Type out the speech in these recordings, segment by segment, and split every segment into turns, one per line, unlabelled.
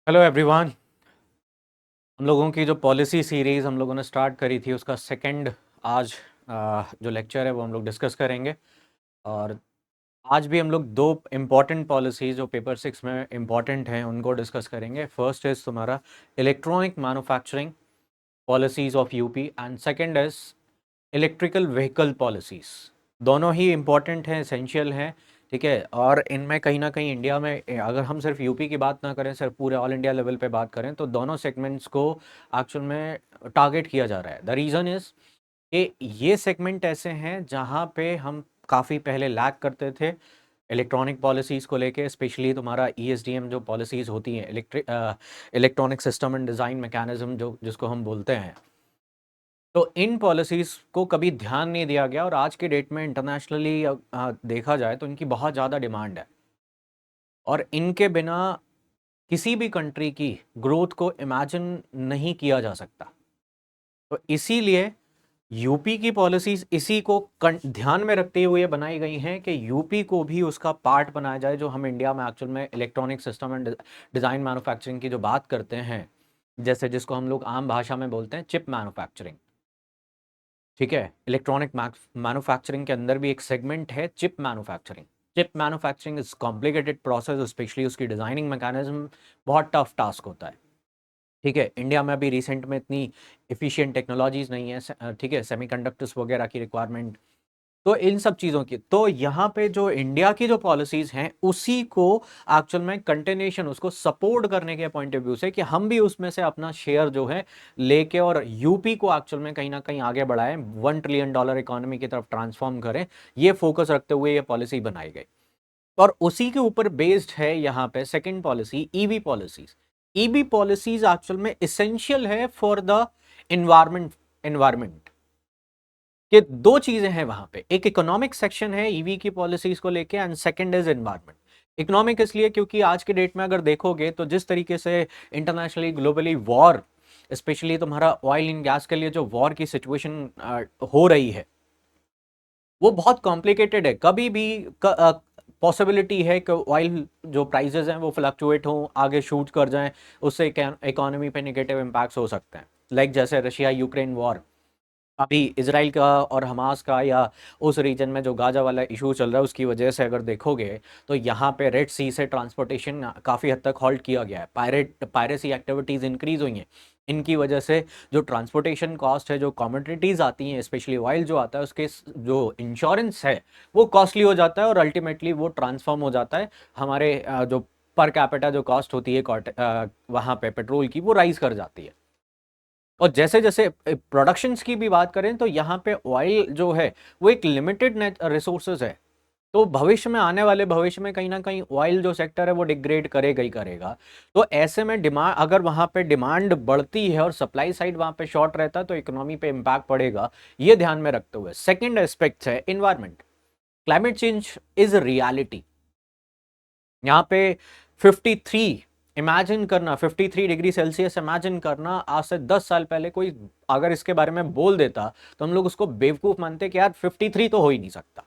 Hello everyone. हम लोगों की जो पॉलिसी सीरीज़ हम लोगों ने स्टार्ट करी थी उसका सेकंड आज जो लेक्चर है वो हम लोग डिस्कस करेंगे। और आज भी हम लोग दो इम्पॉर्टेंट पॉलिसीज़ जो पेपर 6 में इम्पॉर्टेंट हैं उनको डिस्कस करेंगे। फर्स्ट इज़ तुम्हारा electronic manufacturing policies of UP and second is electrical vehicle policies. दोनों ही इम्पॉर्टेंट हैं, एसेंशियल हैं, ठीक है। और इनमें कहीं ना कहीं इंडिया में अगर हम सिर्फ यूपी की बात ना करें, सिर्फ पूरे ऑल इंडिया लेवल पे बात करें तो दोनों सेगमेंट्स को एक्चुअल में टारगेट किया जा रहा है। द रीज़न इज़ कि ये सेगमेंट ऐसे हैं जहाँ पे हम काफ़ी पहले लैग करते थे इलेक्ट्रॉनिक पॉलिसीज़ को लेके, स्पेशली तुम्हारा ईएसडीएम जो पॉलिसीज़ होती हैं, electronic system and design mechanism जो जिसको हम बोलते हैं। तो इन पॉलिसीज़ को कभी ध्यान नहीं दिया गया और आज के डेट में इंटरनेशनली देखा जाए तो इनकी बहुत ज़्यादा डिमांड है और इनके बिना किसी भी कंट्री की ग्रोथ को इमेजिन नहीं किया जा सकता। तो इसीलिए यूपी की पॉलिसीज इसी को ध्यान में रखते हुए बनाई गई हैं कि यूपी को भी उसका पार्ट बनाया जाए। जो हम इंडिया में एक्चुअल में electronic system and design manufacturing की जो बात करते हैं, जैसे जिसको हम लोग आम भाषा में बोलते हैं चिप मैन्युफैक्चरिंग, ठीक है। इलेक्ट्रॉनिक मैन्युफैक्चरिंग के अंदर भी एक सेगमेंट है chip manufacturing. Chip manufacturing is complicated process, specially उसकी डिजाइनिंग मैकेनिज्म बहुत टफ टास्क होता है, ठीक है। इंडिया में अभी रिसेंट में इतनी एफिशिएंट टेक्नोलॉजीज नहीं है, ठीक है, सेमीकंडक्टर्स वगैरह की रिक्वायरमेंट, तो इन सब चीज़ों की, तो यहाँ पे जो इंडिया की जो पॉलिसीज़ हैं उसी को एक्चुअल में कंटिन्यूशन, उसको सपोर्ट करने के पॉइंट ऑफ व्यू से कि हम भी उसमें से अपना शेयर जो है लेके और यूपी को एक्चुअल में कहीं ना कहीं आगे बढ़ाएं, $1 ट्रिलियन इकोनॉमी की तरफ ट्रांसफॉर्म करें, ये फोकस रखते हुए ये पॉलिसी बनाई गई। और उसी के ऊपर बेस्ड है यहाँ पे second policy EV policies. EV policies actual में इसेंशियल है फॉर द इन्वायरमेंट कि दो चीजें हैं वहां पे, एक इकोनॉमिक सेक्शन है ईवी की पॉलिसीज को लेके and second is environment. Economic इसलिए क्योंकि आज के डेट में अगर देखोगे तो जिस तरीके से इंटरनेशनली ग्लोबली वॉर, स्पेशली तुम्हारा ऑयल एंड गैस के लिए जो वॉर की सिचुएशन हो रही है वो बहुत कॉम्प्लिकेटेड है। कभी भी पॉसिबिलिटी है कि ऑयल जो प्राइसेस हैं वो फ्लक्चुएट हों, आगे शूट कर जाएं, उससे इकोनॉमी पे नेगेटिव इम्पैक्ट्स हो सकते हैं। लाइक जैसे रशिया यूक्रेन वॉर, अभी इसराइल का और हमास का, या उस रीजन में जो गाजा वाला इशू चल रहा है उसकी वजह से अगर देखोगे तो यहाँ पे रेड सी से ट्रांसपोर्टेशन काफ़ी हद तक हॉल्ट किया गया है। पायरेसी एक्टिविटीज़ इंक्रीज हुई हैं। इनकी वजह से जो ट्रांसपोर्टेशन कॉस्ट है, जो कमोडिटीज़ आती हैं, स्पेशली ऑयल जो आता है, उसके जो इंश्योरेंस है वो कॉस्टली हो जाता है और अल्टीमेटली वो ट्रांसफॉर्म हो जाता है हमारे जो पर कैपिटा जो कॉस्ट होती है वहाँ पे पेट्रोल की, वो राइज कर जाती है। और जैसे जैसे प्रोडक्शंस की भी बात करें तो यहाँ पे ऑयल जो है वो एक लिमिटेड रिसोर्सेज है। तो भविष्य में, आने वाले भविष्य में कहीं ना कहीं ऑयल जो सेक्टर है वो डिग्रेड करेगा ही करेगा। तो ऐसे में डिमांड, अगर वहाँ पे डिमांड बढ़ती है और सप्लाई साइड वहाँ पे शॉर्ट रहता है तो इकोनॉमी पे इम्पैक्ट पड़ेगा। ये ध्यान में रखते हुए सेकेंड एस्पेक्ट है environment. Climate change is reality. यहाँ पे 53, इमेजिन करना 53 डिग्री सेल्सियस, इमेजिन करना आज से 10 साल पहले कोई अगर इसके बारे में बोल देता तो हम लोग उसको बेवकूफ मानते कि यार 53 तो हो ही नहीं सकता,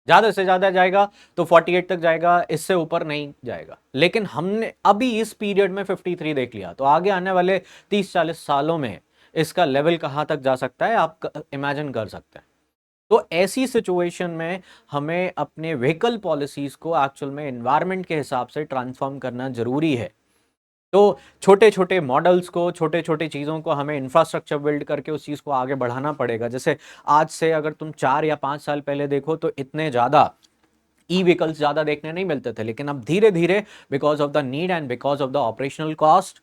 ज्यादा से ज्यादा जाएगा तो 48 तक जाएगा, इससे ऊपर नहीं जाएगा। लेकिन हमने अभी इस पीरियड में 53 देख लिया, तो आगे आने वाले 30-40 सालों में इसका लेवल कहां तक जा सकता है आप इमेजिन कर सकते हैं। तो ऐसी सिचुएशन में हमें अपने व्हीकल पॉलिसीज को एक्चुअल में एनवायरनमेंट के हिसाब से ट्रांसफॉर्म करना जरूरी है। तो छोटे छोटे मॉडल्स को, छोटे छोटे चीज़ों को हमें इंफ्रास्ट्रक्चर बिल्ड करके उस चीज़ को आगे बढ़ाना पड़ेगा। जैसे आज से अगर तुम 4 या 5 साल पहले देखो तो इतने ज़्यादा ई व्हीकल्स ज़्यादा देखने नहीं मिलते थे, लेकिन अब धीरे धीरे because of the need and because of the operational cost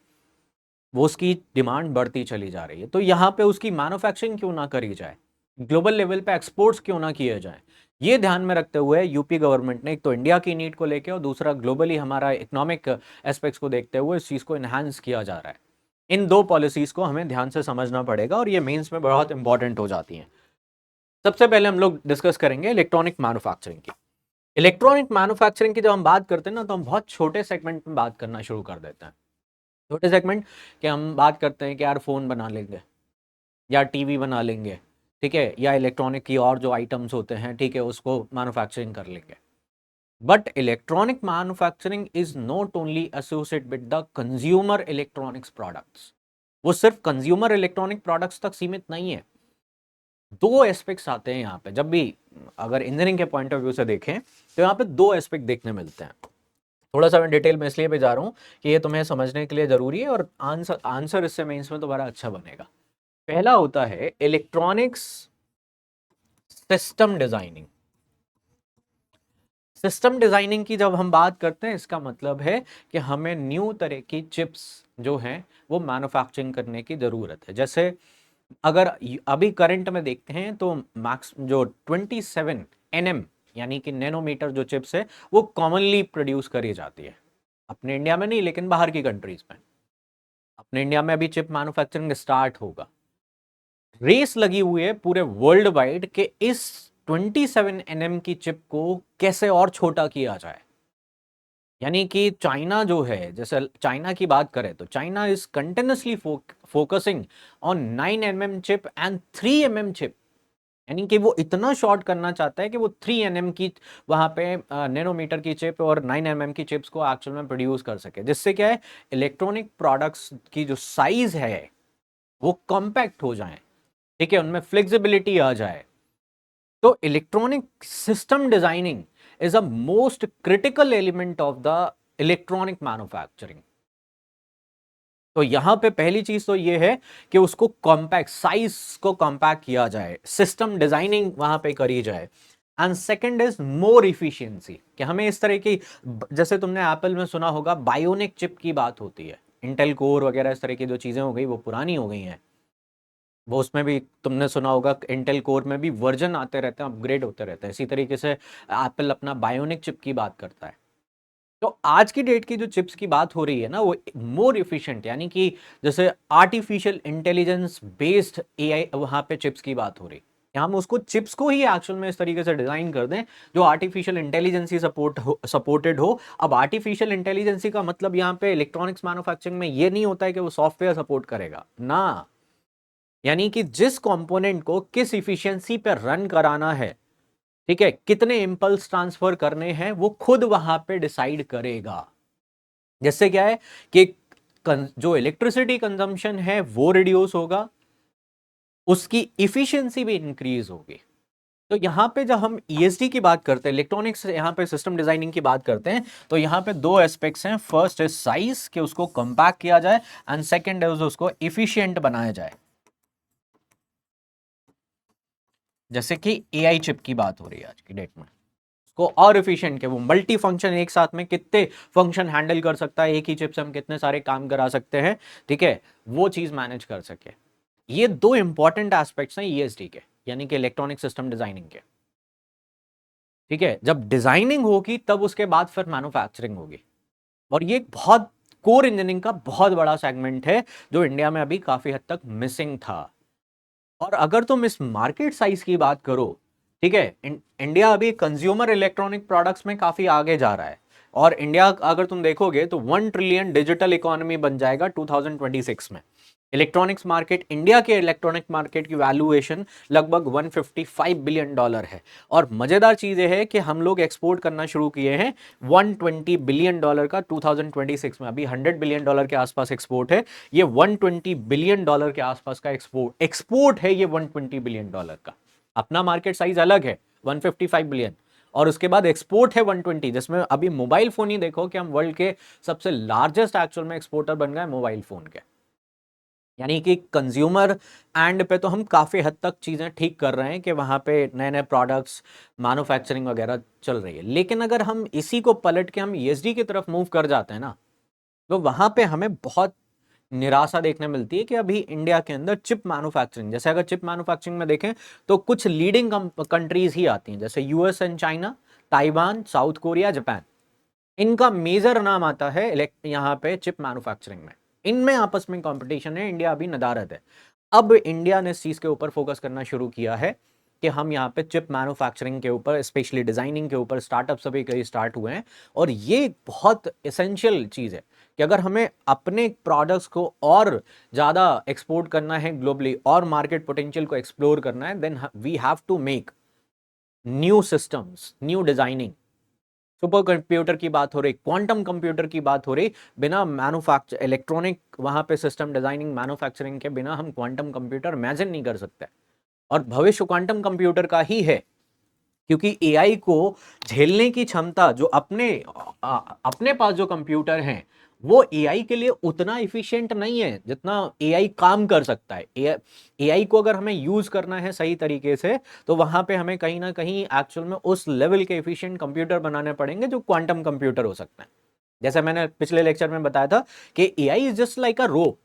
वो उसकी डिमांड बढ़ती चली जा रही है। तो यहाँ पे उसकी मैन्युफैक्चरिंग क्यों ना करी जाए, ग्लोबल लेवल पे एक्सपोर्ट्स क्यों ना किए जाए। ये ध्यान में रखते हुए यूपी गवर्नमेंट ने एक तो इंडिया की नीड को लेके और दूसरा ग्लोबली हमारा इकोनॉमिक एस्पेक्ट्स को देखते हुए इस चीज़ को इन्हांस किया जा रहा है। इन दो पॉलिसीज को हमें ध्यान से समझना पड़ेगा और ये मेंस में बहुत इंपॉर्टेंट हो जाती हैं। सबसे पहले हम लोग डिस्कस करेंगे इलेक्ट्रॉनिक मैन्युफैक्चरिंग की। इलेक्ट्रॉनिक मैन्युफैक्चरिंग की जब हम बात करते हैं ना तो हम बहुत छोटे सेगमेंट में बात करना शुरू कर देते हैं। छोटे सेगमेंट कि हम बात करते हैं कि यार फ़ोन बना लेंगे या टीवी बना लेंगे, ठीक है, या इलेक्ट्रॉनिक की और जो आइटम्स होते हैं, ठीक है, उसको मैन्युफैक्चरिंग कर लेंगे। But electronic manufacturing is not only associate with the consumer electronics products. वो सिर्फ कंज्यूमर इलेक्ट्रॉनिक प्रोडक्ट्स तक सीमित नहीं है। दो एस्पेक्ट्स आते हैं यहाँ पे, जब भी अगर इंजीनियरिंग के पॉइंट ऑफ व्यू से देखें तो यहाँ पे दो एस्पेक्ट देखने मिलते हैं। थोड़ा सा मैं डिटेल में इसलिए पे जा रहा हूँ कि ये तुम्हें समझने के लिए जरूरी है और आंसर इससे मेंस में तुम्हारा अच्छा बनेगा। पहला होता है electronics system designing. System designing की जब हम बात करते हैं, इसका मतलब है कि हमें न्यू तरह की चिप्स जो हैं वो मैन्युफैक्चरिंग करने की जरूरत है। जैसे अगर अभी करंट में देखते हैं तो मैक्स जो 27 nm यानी कि नैनोमीटर जो चिप्स है वो कॉमनली प्रोड्यूस करी जाती है। अपने इंडिया में नहीं, लेकिन बाहर की कंट्रीज में। अपने इंडिया में अभी चिप मैन्युफैक्चरिंग स्टार्ट होगा। रेस लगी हुई है पूरे वर्ल्ड वाइड कि इस 27 nm की चिप को कैसे और छोटा किया जाए। यानी कि चाइना जो है, जैसे चाइना की बात करें तो China is continuously focusing on 9 mm chip and 3 mm chip. यानी कि वो इतना शॉर्ट करना चाहता है कि वो 3 nm की वहां पे नैनोमीटर की चिप और 9 mm की चिप्स को एक्चुअल में प्रोड्यूस कर सके, जिससे क्या है इलेक्ट्रॉनिक प्रोडक्ट्स की जो साइज है वो कॉम्पैक्ट हो जाए, ठीक है, उनमें फ्लेक्सिबिलिटी आ जाए। तो electronic system designing is a most critical element of the electronic manufacturing. तो यहां पे पहली चीज तो ये है कि उसको कॉम्पैक्ट, साइज को कॉम्पैक्ट किया जाए, सिस्टम डिजाइनिंग वहां पे करी जाए। And second is more efficiency, कि हमें इस तरह की, जैसे तुमने एप्पल में सुना होगा बायोनिक चिप की बात होती है, इंटेल कोर वगैरह इस तरह की जो चीजें हो गई वो पुरानी हो गई हैं। वो उसमें भी तुमने सुना होगा इंटेल कोर में भी वर्जन आते रहते हैं, अपग्रेड होते रहते हैं। इसी तरीके से एप्पल अपना बायोनिक चिप की बात करता है। तो आज की डेट की जो चिप्स की बात हो रही है ना, वो मोर इफिशिएंट, यानी कि जैसे आर्टिफिशियल इंटेलिजेंस बेस्ड एआई वहां पे चिप्स की बात हो रही है। हम उसको चिप्स को ही एक्चुअल में इस तरीके से डिजाइन कर दें जो आर्टिफिशियल इंटेलिजेंस ही सपोर्टेड हो। अब आर्टिफिशियल इंटेलिजेंस का मतलब यहाँ पे इलेक्ट्रॉनिक्स मैन्युफैक्चरिंग में ये नहीं होता है कि वो सॉफ्टवेयर सपोर्ट करेगा ना, यानी कि जिस कंपोनेंट को किस इफिशियंसी पे रन कराना है, ठीक है, कितने इंपल्स ट्रांसफर करने हैं, वो खुद वहां पे डिसाइड करेगा। जिससे क्या है कि जो इलेक्ट्रिसिटी कंजम्पशन है वो रिड्यूस होगा, उसकी इफिशियंसी भी इंक्रीज होगी। तो यहां पे जब हम ईएसडी की बात करते हैं, इलेक्ट्रॉनिक्स यहां पे सिस्टम डिजाइनिंग की बात करते हैं, तो यहां पे दो एस्पेक्ट्स हैं। फर्स्ट इज साइज, कि उसको कंपैक्ट किया जाए, एंड सेकंड इज उसको इफिशिएंट बनाया जाए। जैसे कि एआई चिप की बात हो रही है आज की डेट में, उसको और एफिशिएंट, के वो मल्टी फंक्शन एक साथ में कितने फंक्शन हैंडल कर सकता है, एक ही चिप से हम कितने सारे काम करा सकते हैं, ठीक है, वो चीज मैनेज कर सके। ये दो इंपॉर्टेंट एस्पेक्ट्स हैं ईएसडी के, यानी कि इलेक्ट्रॉनिक सिस्टम डिजाइनिंग के। ठीक है, जब डिजाइनिंग होगी तब उसके बाद फिर मैन्युफैक्चरिंग होगी। और ये बहुत कोर इंजीनियरिंग का बहुत बड़ा सेगमेंट है जो इंडिया में अभी काफी हद तक मिसिंग था। और अगर तुम इस मार्केट साइज की बात करो, ठीक है, इंडिया अभी कंज्यूमर इलेक्ट्रॉनिक प्रोडक्ट्स में काफी आगे जा रहा है। और इंडिया अगर तुम देखोगे तो 1 ट्रिलियन डिजिटल इकोनॉमी बन जाएगा 2026 में। इलेक्ट्रॉनिक्स मार्केट, इंडिया के इलेक्ट्रॉनिक मार्केट की वैल्यूएशन लगभग $155 बिलियन है। और मजेदार चीज यह है कि हम लोग एक्सपोर्ट करना शुरू किए हैं $120 बिलियन का 2026 में। अभी $100 बिलियन के आसपास एक्सपोर्ट है, ये $120 बिलियन के आसपास का एक्सपोर्ट एक्सपोर्ट है ये $120 बिलियन का। अपना मार्केट साइज अलग है 155 बिलियन, और उसके बाद एक्सपोर्ट है 120, जिसमें अभी मोबाइल फोन ही देखो कि हम वर्ल्ड के सबसे लार्जेस्ट एक्चुअल में एक्सपोर्टर बन गए मोबाइल फोन के। यानी कि कंज्यूमर एंड पे तो हम काफ़ी हद तक चीज़ें ठीक कर रहे हैं कि वहाँ पे नए नए प्रोडक्ट्स मैन्युफैक्चरिंग वगैरह चल रही है। लेकिन अगर हम इसी को पलट के हम ईएसडी की तरफ मूव कर जाते हैं ना, तो वहाँ पे हमें बहुत निराशा देखने मिलती है कि अभी इंडिया के अंदर चिप मैन्युफैक्चरिंग, जैसे अगर चिप मैन्युफैक्चरिंग में देखें तो कुछ लीडिंग कंट्रीज ही आती हैं, जैसे US and China, Taiwan, south Korea, Japan. इनका मेजर नाम आता है यहाँ पे चिप मैन्युफैक्चरिंग में। इनमें आपस में कंपटीशन है, इंडिया अभी नदारद है। अब इंडिया ने इस चीज के ऊपर फोकस करना शुरू किया है कि हम यहाँ पे चिप मैन्युफैक्चरिंग के ऊपर, स्पेशली डिजाइनिंग के ऊपर स्टार्टअप सभी कई स्टार्ट हुए हैं। और ये बहुत एसेंशियल चीज है कि अगर हमें अपने प्रोडक्ट्स को और ज्यादा एक्सपोर्ट करना है ग्लोबली और मार्केट पोटेंशियल को एक्सप्लोर करना है, then we have to make new systems, new designing, super computer की बात हो रही, क्वांटम कंप्यूटर की बात हो रही, बिना मैन्युफैक्चर इलेक्ट्रॉनिक वहां पे सिस्टम डिजाइनिंग मैन्युफैक्चरिंग के बिना हम क्वांटम कंप्यूटर इमेजिन नहीं कर सकते। और भविष्य क्वांटम कंप्यूटर का ही है, क्योंकि एआई को झेलने की क्षमता जो अपने पास जो कंप्यूटर हैं वो एआई के लिए उतना इफिशिएंट नहीं है जितना एआई काम कर सकता है। एआई को अगर हमें यूज करना है सही तरीके से तो वहां पे हमें कहीं ना कहीं एक्चुअल में उस लेवल के इफिशिएंट कंप्यूटर बनाने पड़ेंगे जो क्वांटम कंप्यूटर हो सकते हैं। जैसे मैंने पिछले लेक्चर में बताया था कि AI is just like a rope,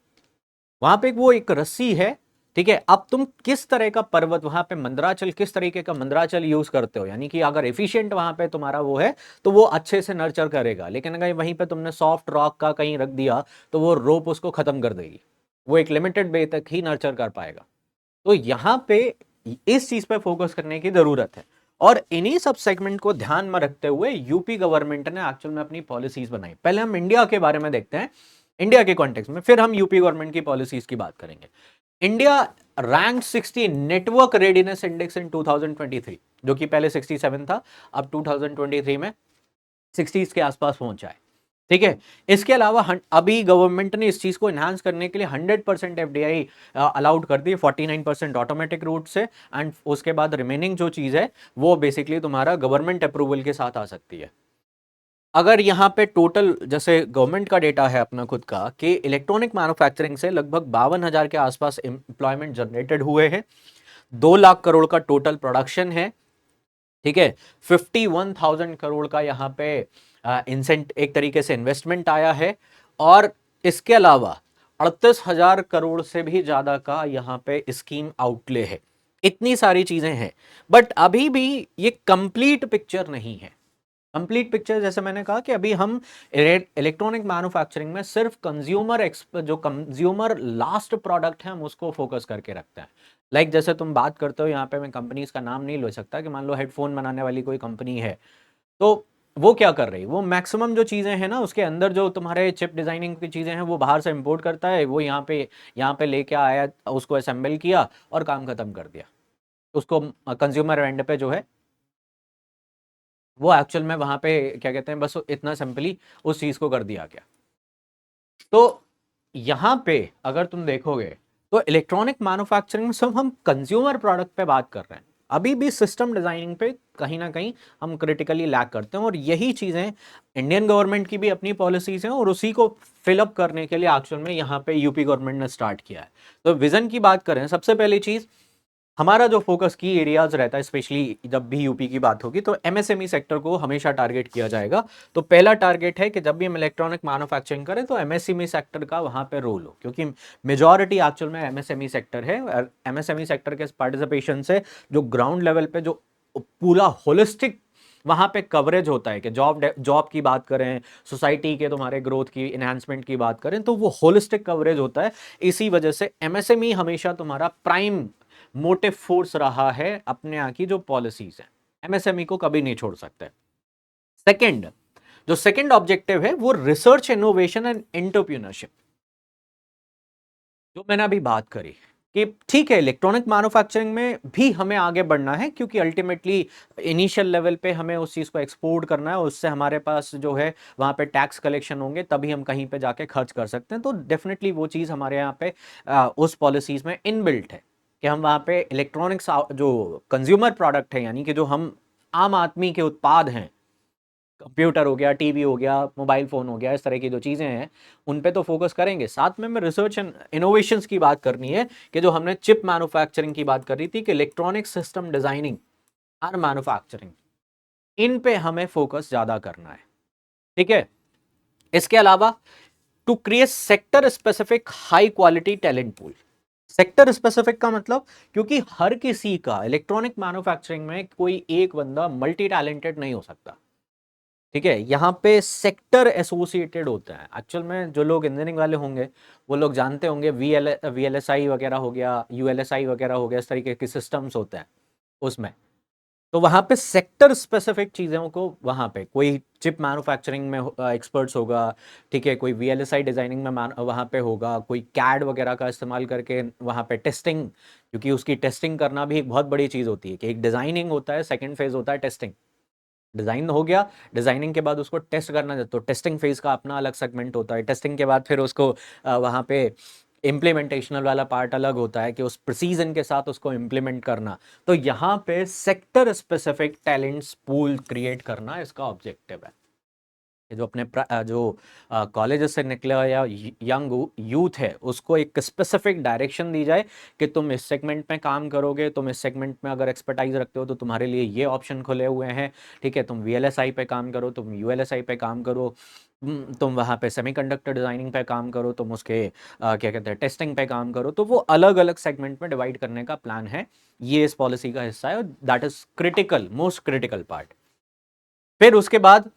वहां पे वो एक रस्सी है, ठीक है। अब तुम किस तरह का पर्वत वहां पे मंदराचल, किस तरीके का मंदराचल यूज करते हो, यानी कि अगर एफिशिएंट वहां पे तुम्हारा वो है तो वो अच्छे से नर्चर करेगा, लेकिन अगर वहीं पे तुमने सॉफ्ट रॉक का कहीं रख दिया तो वो रोप उसको खत्म कर देगी, वो एक लिमिटेड वे तक ही नर्चर कर पाएगा। तो यहां पे इस चीज पे फोकस करने की जरूरत है। और इन्हीं सब सेगमेंट को ध्यान में रखते हुए यूपी गवर्नमेंट ने एक्चुअल में अपनी पॉलिसीज बनाई। पहले हम इंडिया के बारे में देखते हैं, इंडिया के कॉन्टेक्स्ट में, फिर हम यूपी गवर्नमेंट की पॉलिसीज की बात करेंगे। India rank 60 network readiness index in 2023, जो कि पहले 67 था, अब 2023 में 60 के आसपास पहुंचा है, ठीक है। इसके अलावा अभी गवर्नमेंट ने इस चीज को एनहांस करने के लिए 100% एफडीआई अलाउड कर दी, 49% ऑटोमेटिक रूट से, एंड उसके बाद रिमेनिंग जो चीज है वो बेसिकली तुम्हारा गवर्नमेंट अप्रूवल के साथ आ सकती है। अगर यहाँ पे टोटल जैसे गवर्नमेंट का डेटा है अपना खुद का कि इलेक्ट्रॉनिक मैन्युफैक्चरिंग से लगभग 52,000 के आसपास एम्प्लॉयमेंट जनरेटेड हुए हैं, 2 लाख करोड़ का टोटल प्रोडक्शन है, ठीक है। 51,000 करोड़ का यहाँ पे इंसेंट एक तरीके से इन्वेस्टमेंट आया है, और इसके अलावा 38,000 करोड़ से भी ज्यादा का यहाँ पे स्कीम आउटले है। इतनी सारी चीजें हैं, बट अभी भी ये कंप्लीट पिक्चर नहीं है। कंप्लीट पिक्चर जैसे मैंने कहा कि अभी हम इलेक्ट्रॉनिक मैन्युफैक्चरिंग में सिर्फ कंज्यूमर जो कंज्यूमर लास्ट प्रोडक्ट है हम उसको फोकस करके रखते हैं। जैसे तुम बात करते हो, यहाँ पे मैं कंपनीज का नाम नहीं ले सकता, कि मान लो हेडफोन बनाने वाली कोई कंपनी है, तो वो क्या कर रही है, वो मैक्सिमम जो चीजें हैं ना उसके अंदर जो तुम्हारे चिप डिजाइनिंग की चीजें हैं वो बाहर से इंपोर्ट करता है, वो यहाँ पे लेके आया, उसको असेंबल किया और काम खत्म कर दिया, उसको कंज्यूमर एंड पे जो है वो एक्चुअल में वहां पे क्या कहते हैं, बस इतना सिंपली उस चीज को कर दिया गया। तो यहां पे अगर तुम देखोगे तो इलेक्ट्रॉनिक मैन्युफैक्चरिंग से हम कंज्यूमर प्रोडक्ट पे बात कर रहे हैं, अभी भी सिस्टम डिजाइनिंग पे कहीं ना कहीं हम क्रिटिकली लैक करते हैं, और यही चीजें इंडियन गवर्नमेंट की भी अपनी पॉलिसीज हैं और उसी को फिलअप करने के लिए एक्चुअल में यहाँ पे यूपी गवर्नमेंट ने स्टार्ट किया है। तो विजन की बात करें, सबसे पहली चीज हमारा जो फोकस की एरियाज रहता है, स्पेशली जब भी यूपी की बात होगी तो एमएसएमई सेक्टर को हमेशा टारगेट किया जाएगा। तो पहला टारगेट है कि जब भी हम इलेक्ट्रॉनिक मैन्युफैक्चरिंग करें तो एमएसएमई सेक्टर का वहां पे रोल हो, क्योंकि मेजॉरिटी एक्चुअल में एमएसएमई सेक्टर है। एमएसएमई सेक्टर के पार्टिसिपेशन से जो ग्राउंड लेवल पे जो पूरा होलिस्टिक वहां पे कवरेज होता है, कि जॉब की बात करें, सोसाइटी के तुम्हारे ग्रोथ की एनहांसमेंट की बात करें, तो वो होलिस्टिक कवरेज होता है। इसी वजह से एमएसएमई हमेशा तुम्हारा प्राइम मोटिव फोर्स रहा है अपने यहाँ की जो पॉलिसीज है, एमएसएमई को कभी नहीं छोड़ सकते। सेकंड, जो सेकंड ऑब्जेक्टिव है वो रिसर्च इनोवेशन एंड एंटरप्रेन्योरशिप, जो मैंने अभी बात करी कि ठीक है इलेक्ट्रॉनिक मैन्युफैक्चरिंग में भी हमें आगे बढ़ना है, क्योंकि अल्टीमेटली इनिशियल लेवल पे हमें उस चीज को एक्सपोर्ट करना है, उससे हमारे पास जो है वहां पे टैक्स कलेक्शन होंगे, तभी हम कहीं पे जाके खर्च कर सकते हैं। तो डेफिनेटली वो चीज हमारे यहाँ पे उस पॉलिसीज में इनबिल्ट है कि हम वहां पे इलेक्ट्रॉनिक्स जो कंज्यूमर प्रोडक्ट है, यानी कि जो हम आम आदमी के उत्पाद हैं, कंप्यूटर हो गया, टीवी हो गया, मोबाइल फोन हो गया, इस तरह की जो चीजें हैं उन पे तो फोकस करेंगे। साथ में रिसर्च एंड इनोवेशंस की बात करनी है, कि जो हमने चिप मैन्युफैक्चरिंग की बात कर रही थी, कि इलेक्ट्रॉनिक सिस्टम डिजाइनिंग और मैन्युफैक्चरिंग, इन पे हमें फोकस ज्यादा करना है, ठीक है। इसके अलावा to create sector specific high quality talent pool. Sector specific का मतलब, क्योंकि हर किसी का इलेक्ट्रॉनिक मैन्युफैक्चरिंग में कोई एक बंदा मल्टी टैलेंटेड नहीं हो सकता, ठीक है। यहाँ पे सेक्टर एसोसिएटेड होता है। एक्चुअल में जो लोग इंजीनियरिंग वाले होंगे वो लोग जानते होंगे, वीएलएसआई वगैरह हो गया, यूएलएसआई वगैरह हो गया, इस तरीके के सिस्टम्स होते हैं उसमें। तो वहाँ पे सेक्टर स्पेसिफिक चीज़ों को, वहाँ पे कोई चिप मैन्युफैक्चरिंग में एक्सपर्ट्स होगा, ठीक है, कोई वीएलएसआई डिजाइनिंग में वहाँ पे होगा, कोई कैड वगैरह का इस्तेमाल करके वहाँ पे टेस्टिंग, क्योंकि उसकी टेस्टिंग करना भी एक बहुत बड़ी चीज़ होती है, कि एक डिजाइनिंग होता है, सेकेंड फेज होता है टेस्टिंग। डिज़ाइन हो गया, डिज़ाइनिंग के बाद उसको टेस्ट करना है, तो टेस्टिंग फेज़ का अपना अलग सेगमेंट होता है। टेस्टिंग के बाद फिर उसको वहाँ पे इम्प्लीमेंटेशनल वाला पार्ट अलग होता है कि उस प्रिसीजन के साथ उसको इम्प्लीमेंट करना। तो यहाँ पे sector specific talents pool create करना इसका ऑब्जेक्टिव है। ये जो अपने जो कॉलेजेस से निकले हुए या यंग यूथ है उसको एक स्पेसिफिक डायरेक्शन दी जाए कि तुम इस सेगमेंट में काम करोगे, तुम इस सेगमेंट में अगर एक्सपर्टाइज रखते हो तो तुम्हारे लिए ये ऑप्शन खुले हुए हैं, ठीक है, तुम वीएलएसआई पे काम करो, तुम यूएलएसआई पे काम करो, तुम वहाँ पे सेमीकंडक्टर डिज़ाइनिंग पे काम करो, तुम उसके क्या कहते हैं टेस्टिंग पे काम करो। तो वो अलग अलग सेगमेंट में डिवाइड करने का प्लान है, ये इस पॉलिसी का हिस्सा है, that is critical, most critical part. फिर उसके बाद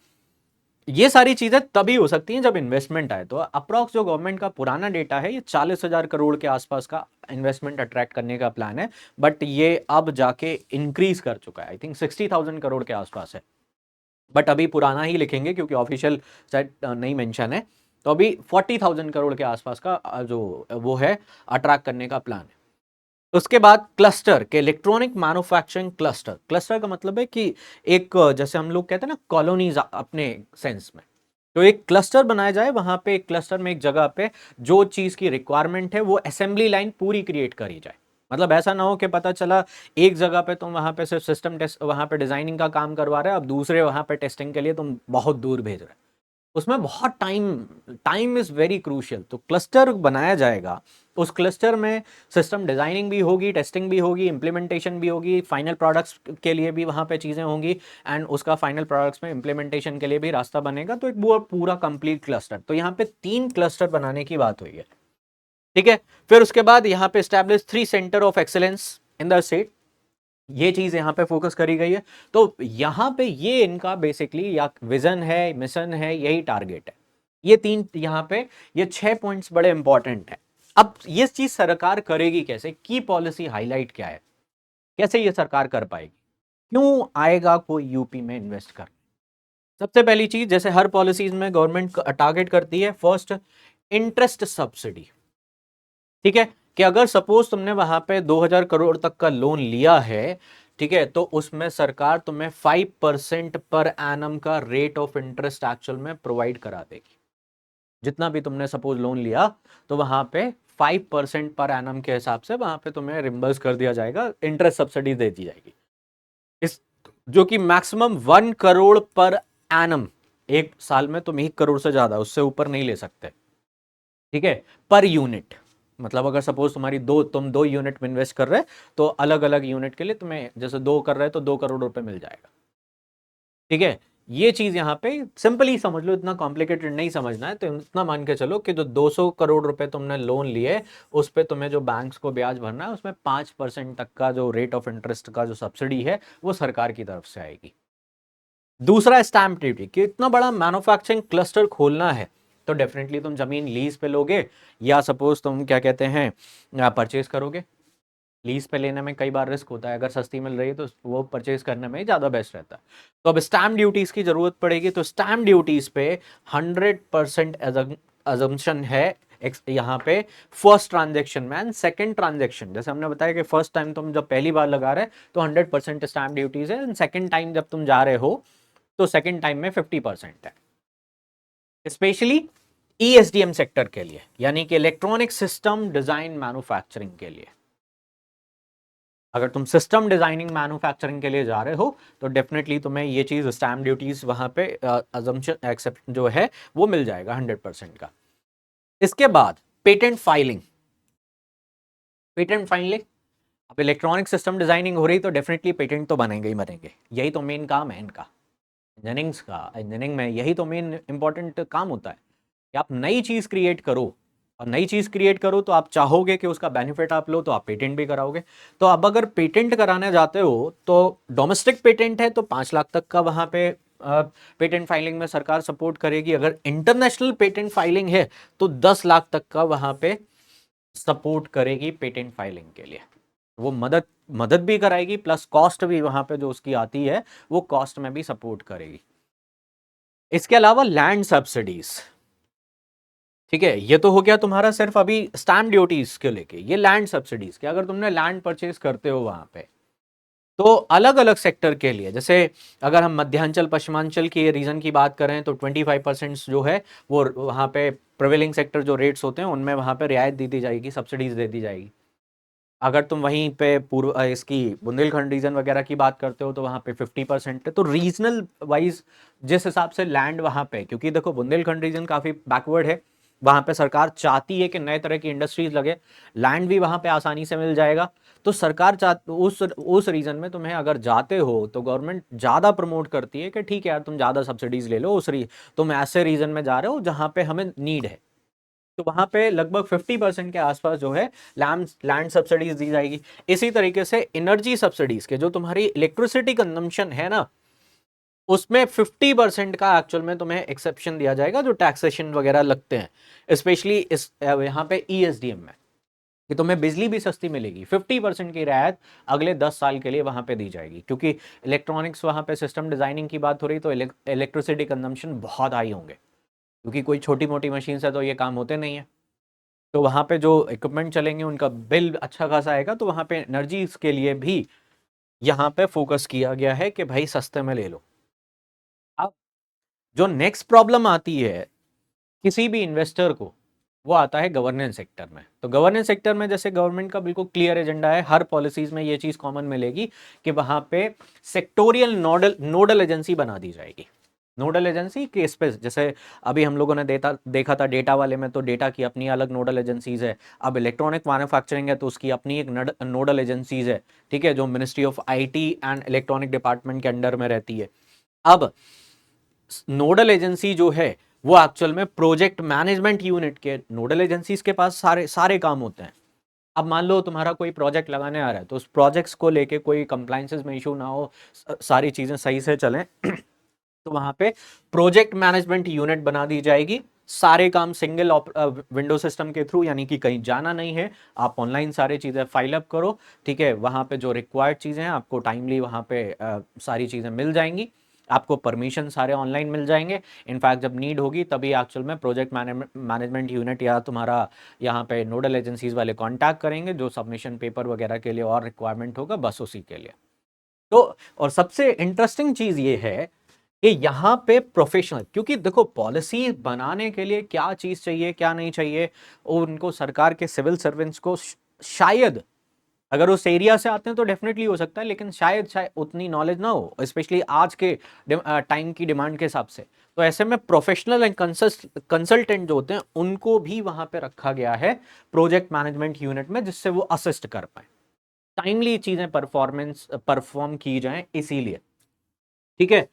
ये सारी चीजें तभी हो सकती हैं जब इन्वेस्टमेंट आए। तो अप्रॉक्स जो गवर्नमेंट का पुराना डेटा है, ये 40,000 करोड़ के आसपास का इन्वेस्टमेंट अट्रैक्ट करने का प्लान है, बट ये अब जाके इंक्रीज कर चुका है, आई थिंक 60,000 करोड़ के आसपास है। बट अभी पुराना ही लिखेंगे क्योंकि ऑफिशियल शायद नहीं मेंशन है। तो अभी 40,000 करोड़ के आसपास का जो वो है अट्रैक्ट करने का प्लान है। उसके बाद क्लस्टर के, इलेक्ट्रॉनिक मैन्युफैक्चरिंग क्लस्टर। क्लस्टर का मतलब है कि एक जैसे हम लोग कहते हैं ना कॉलोनीज अपने सेंस में, तो एक क्लस्टर बनाया जाए, वहां पे एक क्लस्टर में एक जगह पे जो चीज की रिक्वायरमेंट है वो असेंबली लाइन पूरी क्रिएट करी जाए। मतलब ऐसा ना हो कि पता चला एक जगह पे तुम वहां पे सिर्फ सिस्टम टेस्ट, वहां पे डिजाइनिंग का काम करवा रहे हो, अब दूसरे वहां पे टेस्टिंग के लिए तुम बहुत दूर भेज रहे हो, उसमें बहुत टाइम इज वेरी क्रूशियल। तो क्लस्टर बनाया जाएगा, उस क्लस्टर में सिस्टम डिजाइनिंग भी होगी, टेस्टिंग भी होगी, इंप्लीमेंटेशन भी होगी, फाइनल प्रोडक्ट्स के लिए भी वहां पे चीजें होंगी, एंड उसका फाइनल प्रोडक्ट्स में इंप्लीमेंटेशन के लिए भी रास्ता बनेगा। तो एक वो पूरा कंप्लीट क्लस्टर, तो यहाँ पे 3 क्लस्टर बनाने की बात हुई है, ठीक है। फिर उसके बाद यहाँ पे establish 3 centre of excellence in the state, ये चीज यहां पे फोकस करी गई है। तो यहां पे ये इनका बेसिकली या विजन है, मिशन है, यही टारगेट है। ये 3 यहां पे ये 6 पॉइंट्स बड़े इंपॉर्टेंट है। अब ये चीज सरकार करेगी कैसे, की पॉलिसी हाईलाइट क्या है, कैसे ये सरकार कर पाएगी, क्यों आएगा कोई यूपी में इन्वेस्ट कर। सबसे पहली चीज, जैसे हर पॉलिसीज में गवर्नमेंट टारगेट करती है, फर्स्ट इंटरेस्ट सब्सिडी, ठीक है, कि अगर सपोज तुमने वहां पे 2,000 करोड़ तक का लोन लिया है, ठीक है, तो उसमें सरकार तुम्हें 5% पर एनम का रेट ऑफ इंटरेस्ट एक्चुअल में प्रोवाइड करा देगी। जितना भी तुमने सपोज लोन लिया, तो वहां पे 5% पर एनम के हिसाब से वहां पे तुम्हें रिम्बर्स कर दिया जाएगा, इंटरेस्ट सब्सिडी दे दी जाएगी। इस जो कि मैक्सिमम 1 करोड़ पर एनम, एक साल में तुम 1 करोड़ से ज्यादा, उससे ऊपर नहीं ले सकते, ठीक है, पर यूनिट। मतलब अगर सपोज तुम 2 यूनिट में इन्वेस्ट कर रहे, तो अलग अलग यूनिट के लिए तुम्हें जैसे 2 कर रहे तो 2 करोड़ रुपए मिल जाएगा, ठीक है। ये चीज यहां पे सिंपली समझ लो, इतना कॉम्प्लिकेटेड नहीं समझना है। तो इतना मान के चलो कि जो 200 करोड़ रुपए तुमने लोन लिए, उस पे तुम्हें जो बैंक्स को ब्याज भरना है, उसमें 5% तक का जो रेट ऑफ इंटरेस्ट का जो सब्सिडी है वो सरकार की तरफ से आएगी। दूसरा स्टैंप ड्यूटी, कि इतना बड़ा मैन्युफैक्चरिंग क्लस्टर खोलना है तो डेफिनेटली तुम जमीन लीज पे लोगे, या सपोज तुम क्या कहते हैं परचेज करोगे। लीज पे लेने में कई बार रिस्क होता है, अगर सस्ती मिल रही है तो वो परचेज करने में ज़्यादा बेस्ट रहता है। तो अब स्टैंप ड्यूटीज की जरूरत पड़ेगी, तो स्टैंप ड्यूटीज पे 100% अजम्पशन है यहाँ पे फर्स्ट ट्रांजेक्शन में एंड सेकंड ट्रांजेक्शन। जैसे हमने बताया कि फर्स्ट टाइम तुम जब पहली बार लगा रहे तो 100% स्टैंप ड्यूटीज है, एंड सेकंड टाइम जब तुम जा रहे हो तो सेकंड टाइम में 50% है, स्पेशली ईएसडीएम सेक्टर के लिए, यानी कि इलेक्ट्रॉनिक सिस्टम डिजाइन मैन्युफैक्चरिंग के लिए। अगर तुम सिस्टम डिजाइनिंग मैन्युफैक्चरिंग के लिए जा रहे हो तो डेफिनेटली तुम्हें ये चीज स्टैम्प ड्यूटीज वहां पे अजम्पशन एक्सेप्ट जो है वो मिल जाएगा 100% का। इसके बाद पेटेंट फाइलिंग। पेटेंट फाइलिंग, अब इलेक्ट्रॉनिक सिस्टम डिजाइनिंग हो रही तो डेफिनेटली पेटेंट तो बनेंगे ही बनेंगे, यही तो मेन काम है इनका, इंजीनियरिंग में यही तो मेन इंपॉर्टेंट काम होता है कि आप नई चीज क्रिएट करो, और नई चीज क्रिएट करो तो आप चाहोगे कि उसका बेनिफिट आप लो, तो आप पेटेंट भी कराओगे। तो अब अगर पेटेंट कराने जाते हो तो डोमेस्टिक पेटेंट है तो 5 लाख तक का वहां पे पेटेंट फाइलिंग में सरकार सपोर्ट करेगी। अगर इंटरनेशनल पेटेंट फाइलिंग है तो 10 लाख तक का वहां पे सपोर्ट करेगी पेटेंट फाइलिंग के लिए। वो मदद मदद भी कराएगी, प्लस कॉस्ट भी वहां पे जो उसकी आती है वो कॉस्ट में भी सपोर्ट करेगी। इसके अलावा लैंड सब्सिडीज, ठीक है, ये तो हो गया तुम्हारा सिर्फ अभी स्टैम्प ड्यूटीज के लेके। ये लैंड सब्सिडीज के, अगर तुमने लैंड परचेज करते हो वहां पे तो अलग अलग सेक्टर के लिए, जैसे अगर हम मध्यांचल पश्चिमांचल की रीजन की बात करें तो 25% जो है वो वहाँ पे प्रिवेलिंग सेक्टर जो रेट्स होते हैं उनमें वहाँ पे रियायत दी जाएगी, सब्सिडीज दे दी जाएगी। अगर तुम वहीं पे पूर्व इसकी बुंदेलखंड रीजन वगैरह की बात करते हो तो वहाँ पे 50% है। तो रीजनल वाइज जिस हिसाब से लैंड वहाँ पे, क्योंकि देखो बुंदेलखंड रीजन काफ़ी बैकवर्ड है, वहाँ पे सरकार चाहती है कि नए तरह की इंडस्ट्रीज लगे, लैंड भी वहाँ पे आसानी से मिल जाएगा। तो सरकार उस रीजन में तुम्हें अगर जाते हो तो गवर्नमेंट ज़्यादा प्रमोट करती है कि ठीक है यार तुम ज़्यादा सब्सिडीज ले लो, तुम ऐसे रीजन में जा रहे हो जहाँ पे हमें नीड है। तो वहां पे लगभग 50% के आसपास जो है लैंड सब्सिडीज दी जाएगी। इसी तरीके से एनर्जी सब्सिडीज के जो तुम्हारी इलेक्ट्रिसिटी कंजम्पशन है ना, उसमें 50% का एक्चुअल में तुम्हें एक्सेप्शन दिया जाएगा जो टैक्सेशन वगैरह लगते हैं, स्पेशली इस यहाँ पे ईएसडीएम में, कि तुम्हें बिजली भी सस्ती मिलेगी। 50% की रियायत अगले 10 साल के लिए वहां पे दी जाएगी, क्योंकि इलेक्ट्रॉनिक्स वहां पे सिस्टम डिजाइनिंग की बात हो रही तो इलेक्ट्रिसिटी कंजम्पशन बहुत हाई होंगे, क्योंकि कोई छोटी मोटी मशीन से तो ये काम होते नहीं है। तो वहाँ पे जो इक्विपमेंट चलेंगे उनका बिल अच्छा खासा आएगा, तो वहाँ पे एनर्जी के लिए भी यहाँ पे फोकस किया गया है कि भाई सस्ते में ले लो। अब जो नेक्स्ट प्रॉब्लम आती है किसी भी इन्वेस्टर को, वो आता है गवर्नेंस सेक्टर में। तो गवर्नेंस सेक्टर में जैसे गवर्नमेंट का बिल्कुल क्लियर एजेंडा है, हर पॉलिसीज में ये चीज कॉमन मिलेगी कि वहां पे सेक्टोरियल नोडल नोडल एजेंसी बना दी जाएगी। नोडल एजेंसी केस पे, जैसे अभी हम लोगों ने देखा था डेटा वाले में, तो डेटा की अपनी अलग नोडल एजेंसीज है। अब इलेक्ट्रॉनिक मैन्युफैक्चरिंग है तो उसकी अपनी एक नोडल एजेंसीज है, ठीक है, जो ministry of IT and electronic department के अंडर में रहती है। अब नोडल एजेंसी जो है वो एक्चुअल में प्रोजेक्ट मैनेजमेंट यूनिट के, नोडल एजेंसीज के पास सारे सारे काम होते हैं। अब मान लो तुम्हारा कोई प्रोजेक्ट लगाने आ रहा है, तो उस प्रोजेक्ट्स को लेके कोई कंप्लाइंसेस में इशू ना हो, सारी चीजें सही से चलें, तो वहां पे प्रोजेक्ट मैनेजमेंट यूनिट बना दी जाएगी। सारे काम सिंगल विंडो सिस्टम के थ्रू, यानी कि कहीं जाना नहीं है, आप ऑनलाइन सारी चीजें फाइल अप करो, ठीक है, वहां पे जो रिक्वायर्ड चीजें हैं आपको टाइमली वहां पे सारी चीजें मिल जाएंगी, आपको परमिशन सारे ऑनलाइन मिल जाएंगे। इनफैक्ट जब नीड होगी तभी एक्चुअल में प्रोजेक्ट मैनेजमेंट यूनिट या तुम्हारा यहाँ पे नोडल एजेंसीज वाले कांटेक्ट करेंगे, जो सबमिशन पेपर वगैरह के लिए और रिक्वायरमेंट होगा बस उसी के लिए। तो और सबसे इंटरेस्टिंग चीज ये है कि यहाँ पे प्रोफेशनल, क्योंकि देखो पॉलिसी बनाने के लिए क्या चीज चाहिए क्या नहीं चाहिए, और उनको सरकार के सिविल सर्वेंट्स को शायद, अगर उस एरिया से आते हैं तो डेफिनेटली हो सकता है, लेकिन शायद शायद उतनी नॉलेज ना हो, स्पेशली आज के टाइम की डिमांड के हिसाब से। तो ऐसे में प्रोफेशनल एंड कंसल्टेंट जो होते हैं उनको भी वहां पे रखा गया है प्रोजेक्ट मैनेजमेंट यूनिट में, जिससे वो असिस्ट कर पाए, टाइमली चीजें परफॉर्म की जाएं, इसीलिए। ठीक है।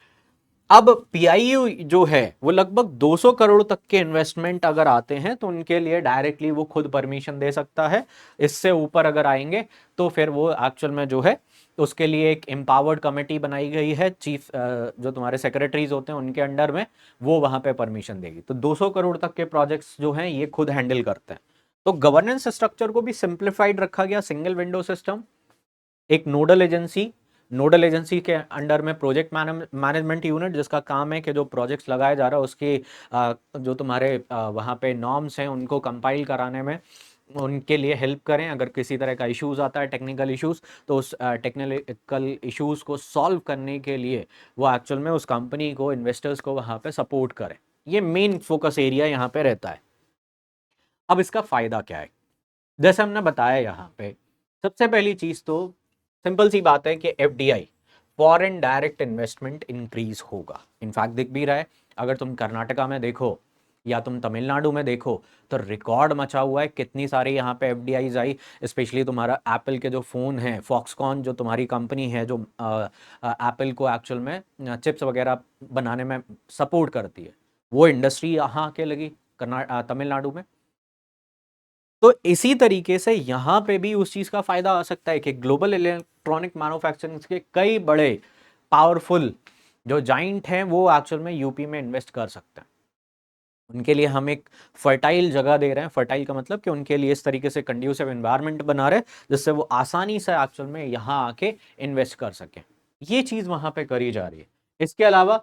अब पीआईयू जो है वो लगभग 200 करोड़ तक के इन्वेस्टमेंट अगर आते हैं तो उनके लिए डायरेक्टली वो खुद परमिशन दे सकता है। इससे ऊपर अगर आएंगे तो फिर वो एक्चुअल में जो है उसके लिए एक एम्पावर्ड कमेटी बनाई गई है, चीफ जो तुम्हारे सेक्रेटरीज होते हैं उनके अंडर में, वो वहां पे परमिशन देगी। तो 200 करोड़ तक के प्रोजेक्ट्स जो हैं ये खुद हैंडल करते हैं। तो गवर्नेंस स्ट्रक्चर को भी सिंप्लीफाइड रखा गया, सिंगल विंडो सिस्टम, एक नोडल एजेंसी के अंडर में प्रोजेक्ट मैनेजमेंट यूनिट, जिसका काम है कि जो प्रोजेक्ट्स लगाया जा रहा है उसके जो तुम्हारे वहाँ पे नॉर्म्स हैं उनको कंपाइल कराने में उनके लिए हेल्प करें। अगर किसी तरह का इश्यूज आता है, टेक्निकल इश्यूज, तो उस टेक्निकल इश्यूज को सॉल्व करने के लिए वो एक्चुअल में उस कंपनी को, इन्वेस्टर्स को वहाँ पे सपोर्ट करें। ये मेन फोकस एरिया यहाँ पे रहता है। अब इसका फायदा क्या है, जैसे हमने बताया यहाँ पे, सबसे पहली चीज तो सिंपल सी बात है कि FDI, foreign direct investment increase होगा। इनफैक्ट दिख भी रहा है, अगर तुम कर्नाटका में देखो या तुम तमिलनाडु में देखो तो रिकॉर्ड मचा हुआ है, कितनी सारी यहाँ पे एफडीआईज आई। स्पेशली तुम्हारा एप्पल के जो फ़ोन है, फॉक्सकॉन जो तुम्हारी कंपनी है जो एप्पल को एक्चुअल में चिप्स वगैरह बनाने में सपोर्ट करती है, वो इंडस्ट्री यहाँ आके लगी तमिलनाडु में। तो इसी तरीके से यहाँ पे भी उस चीज़ का फायदा आ सकता है कि ग्लोबल इलेक्ट्रॉनिक मैन्युफैक्चरिंग के कई बड़े पावरफुल जो जाइंट हैं वो एक्चुअल में यूपी में इन्वेस्ट कर सकते हैं। उनके लिए हम एक फर्टाइल जगह दे रहे हैं, फर्टाइल का मतलब कि उनके लिए इस तरीके से कंड्यूसिव एनवायरनमेंट बना रहे जिससे वो आसानी से एक्चुअल में यहाँ आके इन्वेस्ट कर सकें। ये चीज़ वहाँ पे करी जा रही है। इसके अलावा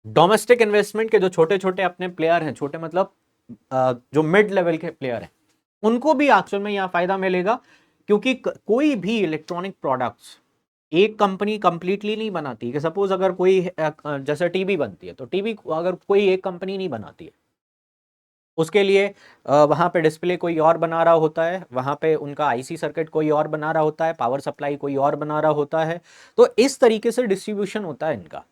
डोमेस्टिक इन्वेस्टमेंट के जो छोटे छोटे अपने प्लेयर हैं, छोटे मतलब जो मिड लेवल के प्लेयर हैं, उनको भी एक्चुअल में यहां फायदा मिलेगा, क्योंकि कोई भी इलेक्ट्रॉनिक प्रोडक्ट्स एक कंपनी कंप्लीटली नहीं बनाती कि सपोज अगर कोई जैसे टीवी बनती है तो टीवी अगर कोई एक कंपनी नहीं बनाती है, उसके लिए वहाँ पे डिस्प्ले कोई और बना रहा होता है, वहाँ पे उनका आईसी सर्किट कोई और बना रहा होता है, पावर सप्लाई कोई और बना रहा होता है। तो इस तरीके से डिस्ट्रीब्यूशन होता है इनका।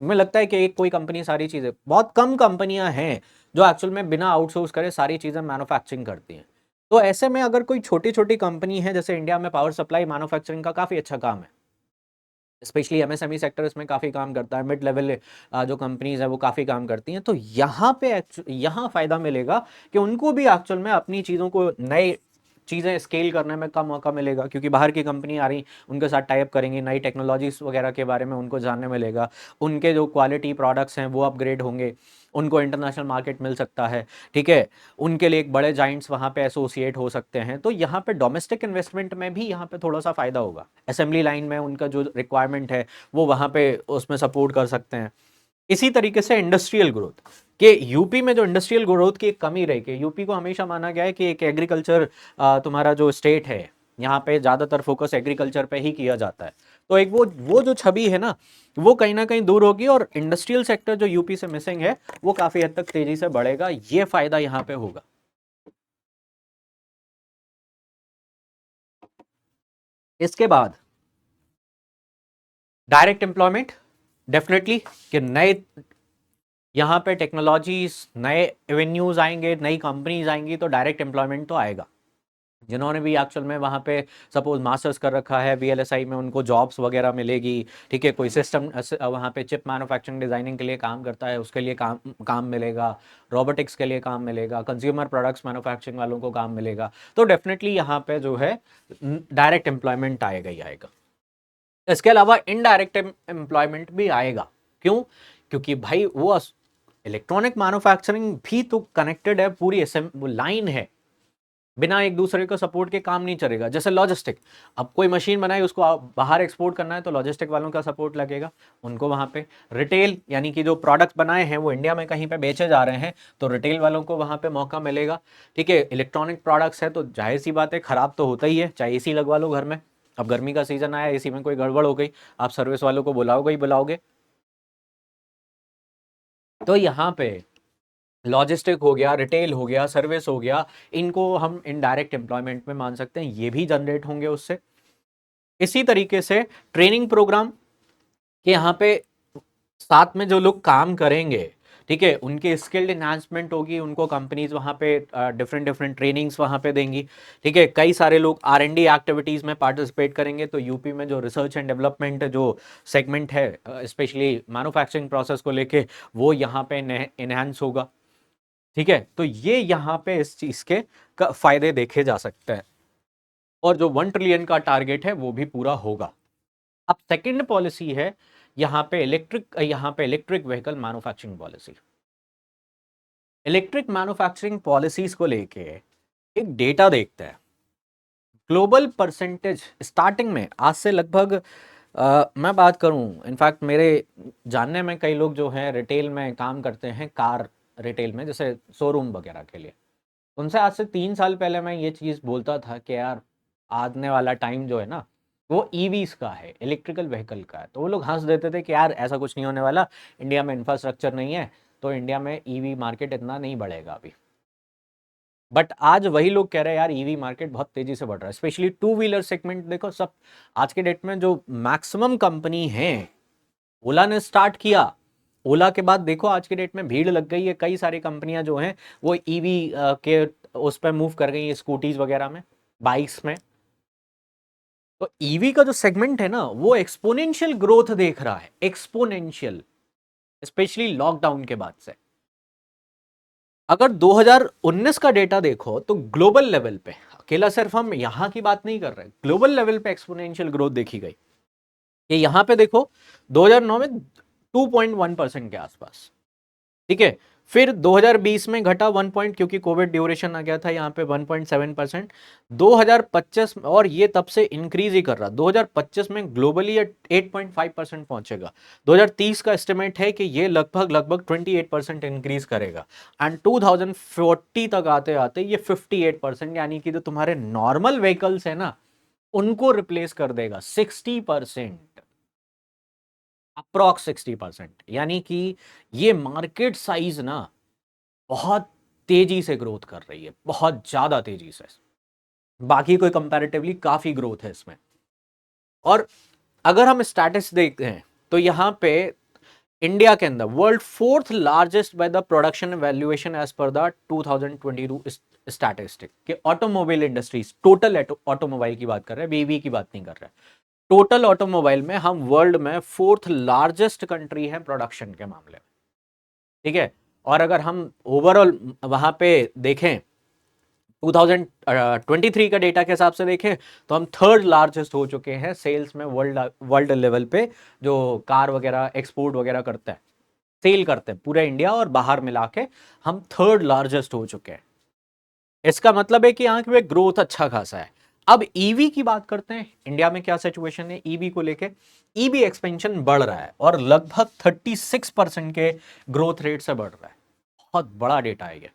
मुझे लगता है कि एक कोई कंपनी सारी चीज़ें, बहुत कम कंपनियां हैं जो एक्चुअल में बिना आउटसोर्स करे सारी चीज़ें मैन्युफैक्चरिंग करती हैं। तो ऐसे में अगर कोई छोटी छोटी कंपनी है, जैसे इंडिया में पावर सप्लाई मैन्युफैक्चरिंग का काफ़ी अच्छा काम है, स्पेशली एमएसएमई सेक्टर इसमें काफ़ी काम करता है, मिड लेवल जो कंपनीज है वो काफ़ी काम करती हैं, तो यहाँ पे यहाँ फ़ायदा मिलेगा कि उनको भी एक्चुअल में अपनी चीज़ों को नए चीज़ें स्केल करने में कम मौका मिलेगा, क्योंकि बाहर की कंपनी आ रही उनके साथ टाइप करेंगी, नई टेक्नोलॉजीज वगैरह के बारे में उनको जानने मिलेगा, उनके जो क्वालिटी प्रोडक्ट्स हैं वो अपग्रेड होंगे, उनको इंटरनेशनल मार्केट मिल सकता है, ठीक है, उनके लिए एक बड़े जाइंट्स वहाँ पे एसोसिएट हो सकते हैं। तो यहाँ पे डोमेस्टिक इन्वेस्टमेंट में भी यहाँ पे थोड़ा सा फायदा होगा, असेंबली लाइन में उनका जो रिक्वायरमेंट है वो वहाँ पे उसमें सपोर्ट कर सकते हैं। इसी तरीके से इंडस्ट्रियल ग्रोथ, कि यूपी में जो इंडस्ट्रियल ग्रोथ की एक कमी रही, कि यूपी को हमेशा माना गया है कि एक एग्रीकल्चर तुम्हारा जो स्टेट है, यहाँ पे ज़्यादातर फोकस एग्रीकल्चर पे ही किया जाता है, तो एक वो जो छवि है ना, वो कहीं ना कहीं दूर होगी और इंडस्ट्रियल सेक्टर जो यूपी से मिसिंग है वो काफ़ी हद तक तेजी से बढ़ेगा, ये फायदा यहाँ पे होगा। इसके बाद डायरेक्ट एम्प्लॉयमेंट, डेफिनेटली, कि नए यहाँ पे टेक्नोलॉजीज, नए एवेन्यूज आएंगे, नई कंपनीज आएंगी, तो डायरेक्ट एम्प्लॉयमेंट तो आएगा। जिन्होंने भी एक्चुअल में वहाँ पे सपोज मास्टर्स कर रखा है वीएलएसआई में, उनको जॉब्स वगैरह मिलेगी, ठीक है, कोई सिस्टम वहाँ पे चिप मैन्युफैक्चरिंग डिजाइनिंग के लिए काम करता है, उसके लिए काम मिलेगा, रोबोटिक्स के लिए काम मिलेगा, कंज्यूमर प्रोडक्ट्स मैन्युफैक्चरिंग वालों को काम मिलेगा। तो डेफिनेटली यहाँ पे जो है डायरेक्ट एम्प्लॉयमेंट आएगा ही आएगा। इसके अलावा इनडायरेक्ट एम्प्लॉयमेंट भी आएगा। क्यों? क्योंकि भाई वो इलेक्ट्रॉनिक मैन्युफैक्चरिंग भी तो कनेक्टेड है, पूरी लाइन है, बिना एक दूसरे को सपोर्ट के काम नहीं चलेगा। जैसे लॉजिस्टिक, अब कोई मशीन बनाई, उसको बाहर एक्सपोर्ट करना है तो लॉजिस्टिक वालों का सपोर्ट लगेगा उनको वहां पे। रिटेल, यानी कि जो प्रोडक्ट्स बनाए हैं वो इंडिया में कहीं पे बेचे जा रहे हैं, तो रिटेल वालों को वहां पे मौका मिलेगा, ठीक है। इलेक्ट्रॉनिक प्रोडक्ट्स है तो जाहिर सी बात है खराब तो होता ही है, चाहे एसी लगवा लो घर में, अब गर्मी का सीजन आया, एसी में कोई गड़बड़ हो गई, आप सर्विस वालों को बुलाओगे ही बुलाओगे। तो यहाँ पे लॉजिस्टिक हो गया, रिटेल हो गया, सर्विस हो गया, इनको हम इनडायरेक्ट एम्प्लॉयमेंट में मान सकते हैं, ये भी जनरेट होंगे उससे। इसी तरीके से ट्रेनिंग प्रोग्राम, कि यहाँ पे साथ में जो लोग काम करेंगे, ठीक है, उनकी स्किल्ड एनहांसमेंट होगी, उनको कंपनीज वहाँ पे डिफरेंट डिफरेंट ट्रेनिंग्स वहाँ पे देंगी, ठीक है। कई सारे लोग आर&डी एक्टिविटीज़ में पार्टिसिपेट करेंगे, तो यूपी में जो रिसर्च एंड डेवलपमेंट जो सेगमेंट है, स्पेशली मैन्युफैक्चरिंग प्रोसेस को लेके, वो यहाँ पे एनहांस होगा, ठीक है। तो ये यहाँ पे इस चीज़ के फायदे देखे जा सकते हैं, और जो 1 ट्रिलियन का टारगेट है वो भी पूरा होगा। अब सेकंड पॉलिसी है यहाँ पे electric vehicle manufacturing policy. Electric manufacturing policies को लेके एक डेटा देखते हैं। ग्लोबल परसेंटेज स्टार्टिंग में आज से लगभग मैं बात करूं, इनफैक्ट मेरे जानने में कई लोग जो हैं रिटेल में काम करते हैं, कार रिटेल में, जैसे शोरूम वगैरह के लिए, उनसे आज से 3 साल पहले मैं ये चीज़ बोलता था कि यार आने वाला टाइम जो है ना वो ईवीज का है, इलेक्ट्रिकल व्हीकल का है, तो वो लोग हंस देते थे कि यार ऐसा कुछ नहीं होने वाला, इंडिया में इंफ्रास्ट्रक्चर नहीं है, तो इंडिया में ईवी मार्केट इतना नहीं बढ़ेगा अभी। बट आज वही लोग कह रहे हैं यार ईवी मार्केट बहुत तेजी से बढ़ रहा है, स्पेशली टू व्हीलर सेगमेंट देखो, सब आज के डेट में जो मैक्सिमम कंपनी है, ओला ने स्टार्ट किया, ओला के बाद देखो आज के डेट में भीड़ लग गई है, कई सारी कंपनियां जो हैं वो ईवी के उस पर मूव कर गई है, स्कूटीज वगैरह में, बाइक्स में। तो ईवी का जो सेगमेंट है ना वो एक्सपोनेंशियल ग्रोथ देख रहा है, एक्सपोनेंशियल, स्पेशली लॉकडाउन के बाद से। अगर 2019 का डेटा देखो तो ग्लोबल लेवल पे, अकेला सिर्फ हम यहां की बात नहीं कर रहे, ग्लोबल लेवल पे एक्सपोनेंशियल ग्रोथ देखी गई। ये यहां पे देखो 2009 में 2.1% के आसपास, ठीक है, फिर 2020 में घटा 1 पॉइंट, क्योंकि कोविड ड्यूरेशन आ गया था, यहाँ पे 1.7%। 2025 और ये तब से इंक्रीज ही कर रहा, 2025 में ग्लोबली 8.5% पहुंचेगा। 2030 का एस्टिमेट है कि ये लगभग लगभग 28% इंक्रीज करेगा, एंड 2040 तक आते आते ये 58%, यानी कि जो तुम्हारे नॉर्मल व्हीकल्स है ना उनको रिप्लेस कर देगा 60%, अप्रॉक्स 60%। यानी कि ये मार्केट साइज ना बहुत तेजी से ग्रोथ कर रही है, बहुत ज्यादा तेजी से, बाकी कोई कंपैरेटिवली काफी ग्रोथ है इसमें। और अगर हम स्टैटस देखते हैं तो यहां पे इंडिया के अंदर world fourth largest by the production valuation as per the 2022 statistic के ऑटोमोबाइल इंडस्ट्रीज, टोटल ऑटोमोबाइल की बात कर रहे हैं, बीवी की बात नहीं कर रहे हैं। टोटल ऑटोमोबाइल में हम वर्ल्ड में फोर्थ लार्जेस्ट कंट्री है प्रोडक्शन के मामले में, ठीक है। और अगर हम ओवरऑल वहां पे देखें 2023 का डेटा के हिसाब से देखें तो हम थर्ड लार्जेस्ट हो चुके हैं सेल्स में वर्ल्ड लेवल पे, जो कार वगैरह एक्सपोर्ट वगैरह करते हैं, सेल करते हैं पूरे इंडिया और बाहर मिला के हम थर्ड लार्जेस्ट हो चुके हैं। इसका मतलब है कि यहाँ पे ग्रोथ अच्छा खासा है। अब ईवी की बात करते हैं, इंडिया में क्या सिचुएशन है ईवी को लेके। ईवी एक्सपेंशन बढ़ रहा है और लगभग 36% के ग्रोथ रेट से बढ़ रहा है। बहुत बड़ा डेटा है ये।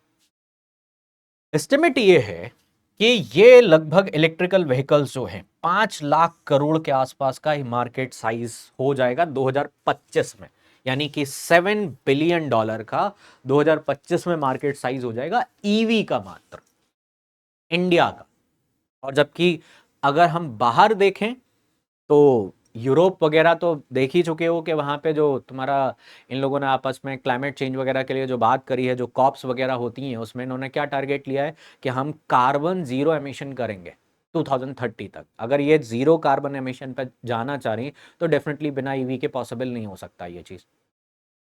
एस्टिमेट ये है कि ये लगभग इलेक्ट्रिकल व्हीकल्स जो हैं 5 लाख करोड़ के आसपास का ही मार्केट साइज हो जाएगा 2025 में। यानी कि $7 बिलियन का 2025 में मार्केट साइज हो जाएगा ईवी का, मात्र इंडिया का। और जबकि अगर हम बाहर देखें तो यूरोप वगैरह तो देख ही चुके हो कि वहां पे जो तुम्हारा इन लोगों ने आपस में क्लाइमेट चेंज वगैरह के लिए जो बात करी है, जो कॉप्स वगैरह होती हैं, उसमें इन्होंने क्या टारगेट लिया है कि हम कार्बन जीरो एमिशन करेंगे 2030 तक। अगर ये जीरो कार्बन एमिशन पर जाना चाह रही तो डेफिनेटली बिना ईवी के पॉसिबल नहीं हो सकता ये चीज।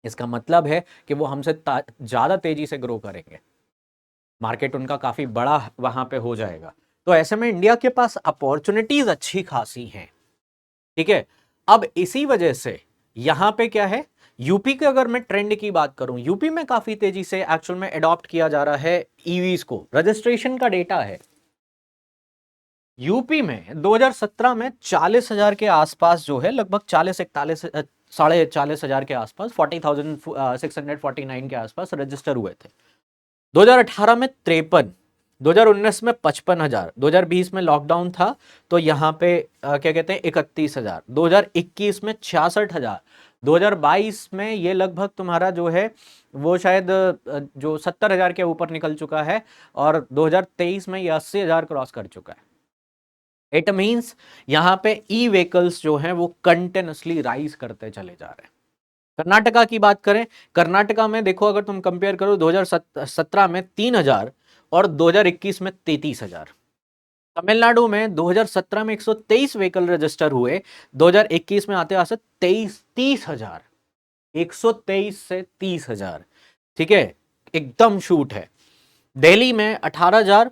इसका मतलब है कि वो हमसे ज्यादा तेजी से ग्रो करेंगे, मार्केट उनका काफी बड़ा वहां पे हो जाएगा। तो ऐसे में इंडिया के पास अपॉर्चुनिटीज अच्छी खासी हैं, ठीक है। अब इसी वजह से यहां पे क्या है, यूपी के अगर मैं ट्रेंड की बात करूं, यूपी में काफी तेजी से एक्चुअल में अडॉप्ट किया जा रहा है ईवीज को। रजिस्ट्रेशन का डेटा है यूपी में 2017 में 40,000 के आसपास जो है, लगभग 40-41 साढ़े 40,000 के आसपास, 40,649 के आसपास रजिस्टर हुए थे। 2018 में 53, 2019 में 55,000, 2020 में लॉकडाउन था तो यहाँ पे क्या कहते हैं 31,000, 2021 में 66,000, 2022 में ये लगभग तुम्हारा जो है वो शायद जो 70,000 के ऊपर निकल चुका है, और 2023 में ये 80,000 क्रॉस कर चुका है। इट मीन्स यहाँ पे ई व्हीकल्स जो हैं वो कंटिन्यूसली राइज करते चले जा रहे हैं। कर्नाटका की बात करें, कर्नाटका में देखो अगर तुम कंपेयर करो 2017 में 3,000 और 2021 में 33,000। तमिलनाडु में 2017 में 123 व्हीकल रजिस्टर हुए, 2021 में आते आते 30,000, 123 से 30,000, ठीक है, एकदम शूट है। दिल्ली में 18,000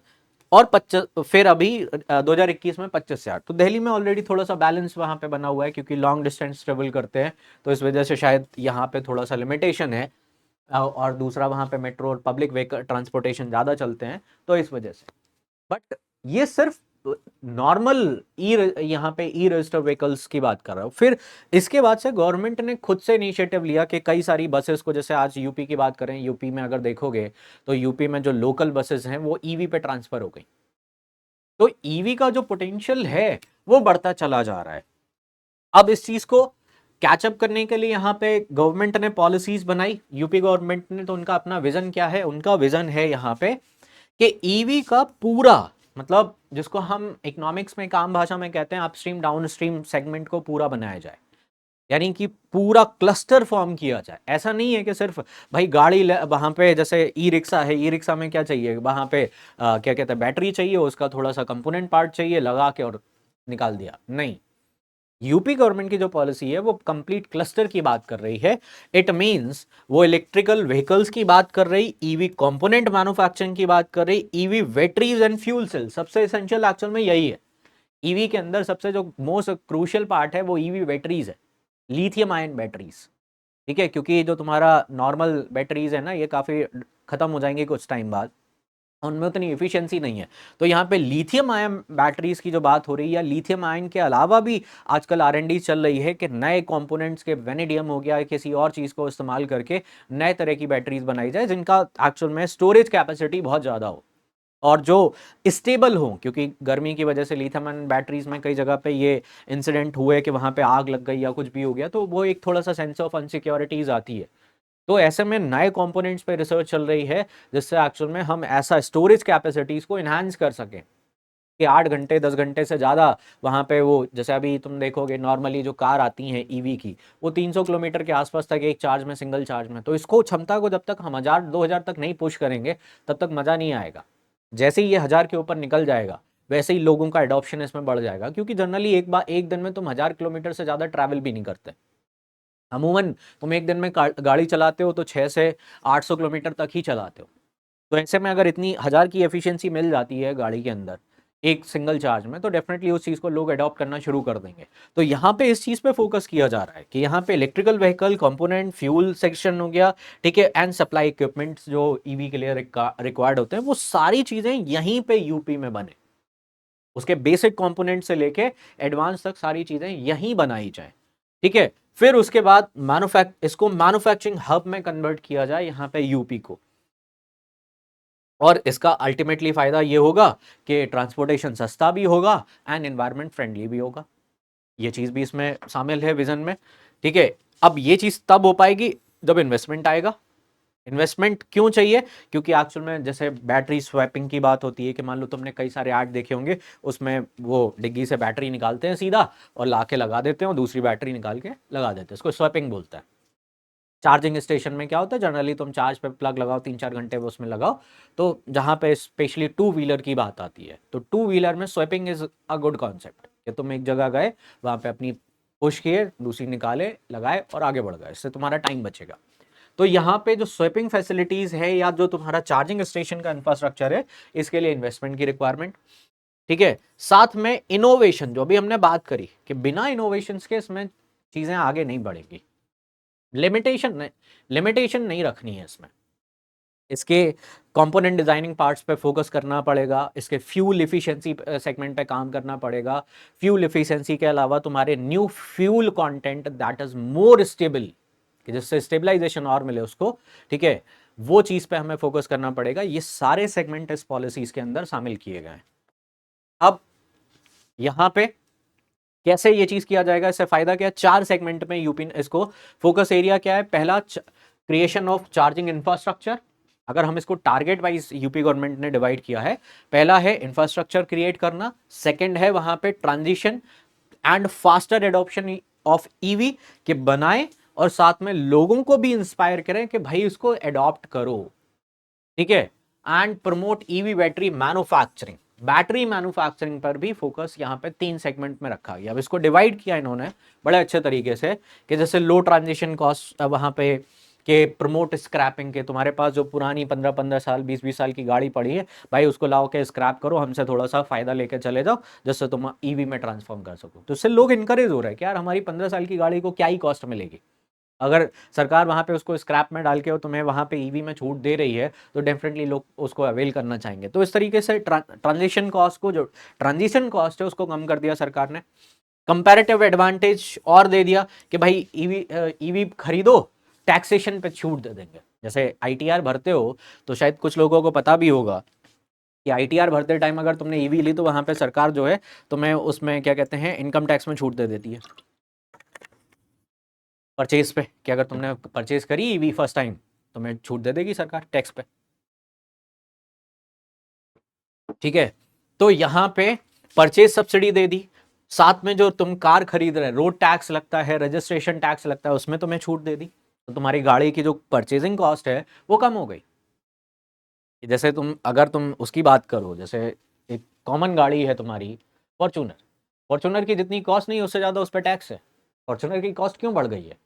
और 25, फिर अभी 2021 में 25,000। तो दिल्ली में ऑलरेडी थोड़ा सा बैलेंस वहां पे बना हुआ है, क्योंकि लॉन्ग डिस्टेंस ट्रेवल करते हैं तो इस वजह से शायद यहाँ पे थोड़ा सा लिमिटेशन है, और दूसरा वहां पे मेट्रो और पब्लिक व्हीकल ट्रांसपोर्टेशन ज्यादा चलते हैं तो इस वजह से। बट ये सिर्फ नॉर्मल ई, यहाँ पे ई रजिस्टर व्हीकल्स की बात कर रहा हूँ। फिर इसके बाद से गवर्नमेंट ने खुद से इनिशिएटिव लिया कि कई सारी बसेस को, जैसे आज यूपी की बात करें, यूपी में अगर देखोगे तो यूपी में जो लोकल बसेस हैं वो ईवी पे ट्रांसफर हो गई। तो ईवी का जो पोटेंशियल है वो बढ़ता चला जा रहा है। अब इस चीज को कैचअप करने के लिए यहाँ पे गवर्नमेंट ने पॉलिसीज बनाई, यूपी गवर्नमेंट ने। तो उनका अपना विजन क्या है, उनका विजन है यहाँ पे कि ईवी का पूरा, मतलब जिसको हम इकोनॉमिक्स में काम भाषा में कहते हैं अपस्ट्रीम डाउनस्ट्रीम सेगमेंट को पूरा बनाया जाए, यानी कि पूरा क्लस्टर फॉर्म किया जाए। ऐसा नहीं है कि सिर्फ भाई गाड़ी वहां पे, जैसे ई रिक्शा है, ई रिक्शा में क्या चाहिए वहां पे, क्या कहते हैं, बैटरी चाहिए, उसका थोड़ा सा कंपोनेंट पार्ट चाहिए, लगा के और निकाल दिया। नहीं, यूपी गवर्नमेंट की जो पॉलिसी है वो कंप्लीट क्लस्टर की बात कर रही है। इट मींस वो इलेक्ट्रिकल व्हीकल्स की बात कर रही, ईवी कंपोनेंट मैन्युफैक्चरिंग की बात कर रही, EV batteries and fuel cell. सबसे एसेंशियल एक्चुअल में यही है, ईवी के अंदर सबसे जो मोस्ट क्रूशियल पार्ट है वो ईवी बैटरीज है, लिथियम आयन बैटरीज, ठीक है। क्योंकि जो तुम्हारा नॉर्मल बैटरीज है ना, ये काफी खत्म हो जाएंगी कुछ टाइम बाद, उनमें उतनी एफिशिएंसी नहीं है। तो यहाँ पे लिथियम आयन बैटरीज की जो बात हो रही है, या लिथियम आयन के अलावा भी आजकल R&D चल रही है कि नए कंपोनेंट्स के, वेनेडियम हो गया, किसी और चीज को इस्तेमाल करके नए तरह की बैटरीज बनाई जाए जिनका एक्चुअल में स्टोरेज कैपेसिटी बहुत ज्यादा हो। और जो स्टेबल हो, क्योंकि गर्मी की वजह से लिथियम आयन बैटरीज में कई जगह पे ये इंसिडेंट हुए कि वहाँ पे आग लग गई या कुछ भी हो गया, तो वो एक थोड़ा सा सेंस ऑफ अनसिक्योरिटीज आती है। तो ऐसे में नए कंपोनेंट्स पे रिसर्च चल रही है जिससे एक्चुअल में हम ऐसा स्टोरेज कैपेसिटीज को इन्हांस कर सकें कि 8 घंटे 10 घंटे से ज़्यादा वहाँ पे वो, जैसे अभी तुम देखोगे नॉर्मली जो कार आती हैं ईवी की, वो 300 किलोमीटर के आसपास तक एक चार्ज में, सिंगल चार्ज में, तो इसको क्षमता को जब तक हम 1000 2000 तक नहीं पुश करेंगे तब तक मज़ा नहीं आएगा। जैसे ही ये 1000 के ऊपर निकल जाएगा वैसे ही लोगों का एडॉप्शन इसमें बढ़ जाएगा, क्योंकि जनरली एक दिन में तुम 1000 किलोमीटर से ज़्यादा ट्रैवल भी नहीं करते। अमूमन तुम एक दिन में गाड़ी चलाते हो तो 6 से 800 किलोमीटर तक ही चलाते हो। तो ऐसे में अगर इतनी 1000 की एफिशिएंसी मिल जाती है गाड़ी के अंदर एक सिंगल चार्ज में, तो डेफिनेटली उस चीज़ को लोग अडॉप्ट करना शुरू कर देंगे। तो यहाँ पे इस चीज़ पे फोकस किया जा रहा है कि यहाँ पे electrical vehicle component, fuel section हो गया, ठीक है, एंड सप्लाई इक्विपमेंट्स जो ईवी के लिए रिक्वायर्ड होते हैं, वो सारी चीज़ें यहीं पे यूपी में बने। उसके बेसिक कंपोनेंट से लेके एडवांस तक सारी चीज़ें यहीं बनाई जाए, ठीक है। फिर उसके बाद इसको मैन्युफैक्चरिंग हब में कन्वर्ट किया जाए यहाँ पे यूपी को, और इसका अल्टीमेटली फायदा ये होगा कि ट्रांसपोर्टेशन सस्ता भी होगा एंड एनवायरनमेंट फ्रेंडली भी होगा। ये चीज भी इसमें शामिल है विजन में, ठीक है। अब ये चीज तब हो पाएगी जब इन्वेस्टमेंट आएगा। इन्वेस्टमेंट क्यों चाहिए? क्योंकि एक्चुअल में जैसे बैटरी स्वैपिंग की बात होती है कि मान लो तुमने कई सारे ऐड देखे होंगे, उसमें वो डिग्गी से बैटरी निकालते हैं सीधा और ला के लगा देते हैं और दूसरी बैटरी निकाल के लगा देते हैं, इसको स्वैपिंग बोलते हैं। चार्जिंग स्टेशन में क्या होता है, जनरली तुम चार्ज पे प्लग लगाओ, 3 4 घंटे वो उसमें लगाओ। तो जहाँ पे स्पेशली टू व्हीलर की बात आती है, तो टू व्हीलर में swapping is a good concept कि तुम एक जगह गए, वहाँ पे अपनी पुश किए, दूसरी निकाले, लगाए और आगे बढ़ गए, इससे तुम्हारा टाइम बचेगा। तो यहाँ पे जो स्वैपिंग फैसिलिटीज है या जो तुम्हारा चार्जिंग स्टेशन का इंफ्रास्ट्रक्चर है, इसके लिए इन्वेस्टमेंट की रिक्वायरमेंट, ठीक है। साथ में इनोवेशन, जो भी हमने बात करी कि बिना इनोवेशन के इसमें चीजें आगे नहीं बढ़ेंगी। लिमिटेशन नहीं रखनी है इसमें। इसके कंपोनेंट डिजाइनिंग पार्ट्स पे फोकस करना पड़ेगा, इसके फ्यूल इफिशिएंसी सेगमेंट पे काम करना पड़ेगा। फ्यूल इफिशिएंसी के अलावा तुम्हारे new fuel content that is more stable, कि जिससे स्टेबलाइजेशन और मिले उसको, ठीक है, वो चीज पे हमें फोकस करना पड़ेगा। ये सारे सेगमेंट इस पॉलिसीज के अंदर शामिल किए गए हैं। अब यहां पे कैसे ये चीज किया जाएगा, इससे फायदा क्या है? 4 सेगमेंट में यूपी इसको फोकस एरिया क्या है? पहला, क्रिएशन ऑफ चार्जिंग इंफ्रास्ट्रक्चर। अगर हम इसको टारगेट वाइज यूपी गवर्नमेंट ने डिवाइड किया है, पहला है इंफ्रास्ट्रक्चर क्रिएट करना, सेकंड है वहां पे transition and faster adoption of EV के बनाए, और साथ में लोगों को भी इंस्पायर करें कि भाई इसको एडॉप्ट करो, ठीक है। And promote EV battery manufacturing, battery manufacturing पर भी फोकस यहाँ पे 3 सेगमेंट में रखा गया। अब इसको डिवाइड किया इन्होंने बड़े अच्छे तरीके से कि जैसे लो ट्रांजिशन कॉस्ट वहाँ पे के प्रमोट स्क्रैपिंग के, तुम्हारे पास जो पुरानी 15 15 साल 20 20 साल की गाड़ी पड़ी है, भाई उसको लाओ के स्क्रैप करो, हमसे थोड़ा सा फायदा लेके चले जाओ जिससे तुम ईवी में ट्रांसफॉर्म कर सको। तो इससे लोग इंकरेज हो रहे हैं कि यार हमारी 15 साल की गाड़ी को क्या ही कॉस्ट मिलेगी, अगर सरकार वहां पे उसको स्क्रैप में डाल के और तुम्हें वहां पे ईवी में छूट दे रही है तो डेफिनेटली लोग उसको अवेल करना चाहेंगे। तो इस तरीके से ट्रांजिशन कॉस्ट को, जो ट्रांजिशन कॉस्ट है उसको कम कर दिया सरकार ने। कंपैरेटिव एडवांटेज और दे दिया कि भाई ईवी खरीदो, टैक्सेशन पे छूट दे देंगे। जैसे आईटीआर भरते हो तो शायद कुछ लोगों को पता भी होगा कि आईटीआर भरते टाइम अगर तुमने ईवी ली तो वहां पे सरकार जो है तुम्हें उसमें क्या कहते हैं, इनकम टैक्स में छूट दे देती है परचेज पे, कि अगर तुमने परचेज करी ईवी फर्स्ट टाइम तुम्हें छूट दे देगी सरकार टैक्स पे, ठीक है। तो यहां पे परचेज सब्सिडी दे दी, साथ में जो तुम कार खरीद रहे रोड टैक्स लगता है, रजिस्ट्रेशन टैक्स लगता है, उसमें तुम्हें छूट दे दी। तो तुम्हारी गाड़ी की जो परचेजिंग कॉस्ट है वो कम हो गई। जैसे अगर तुम उसकी बात करो, जैसे एक कॉमन गाड़ी है तुम्हारी फॉर्चूनर, फॉर्चूनर की जितनी कॉस्ट नहीं उससे ज़्यादा उस पर टैक्स है। फॉर्चूनर की कॉस्ट क्यों बढ़ गई है?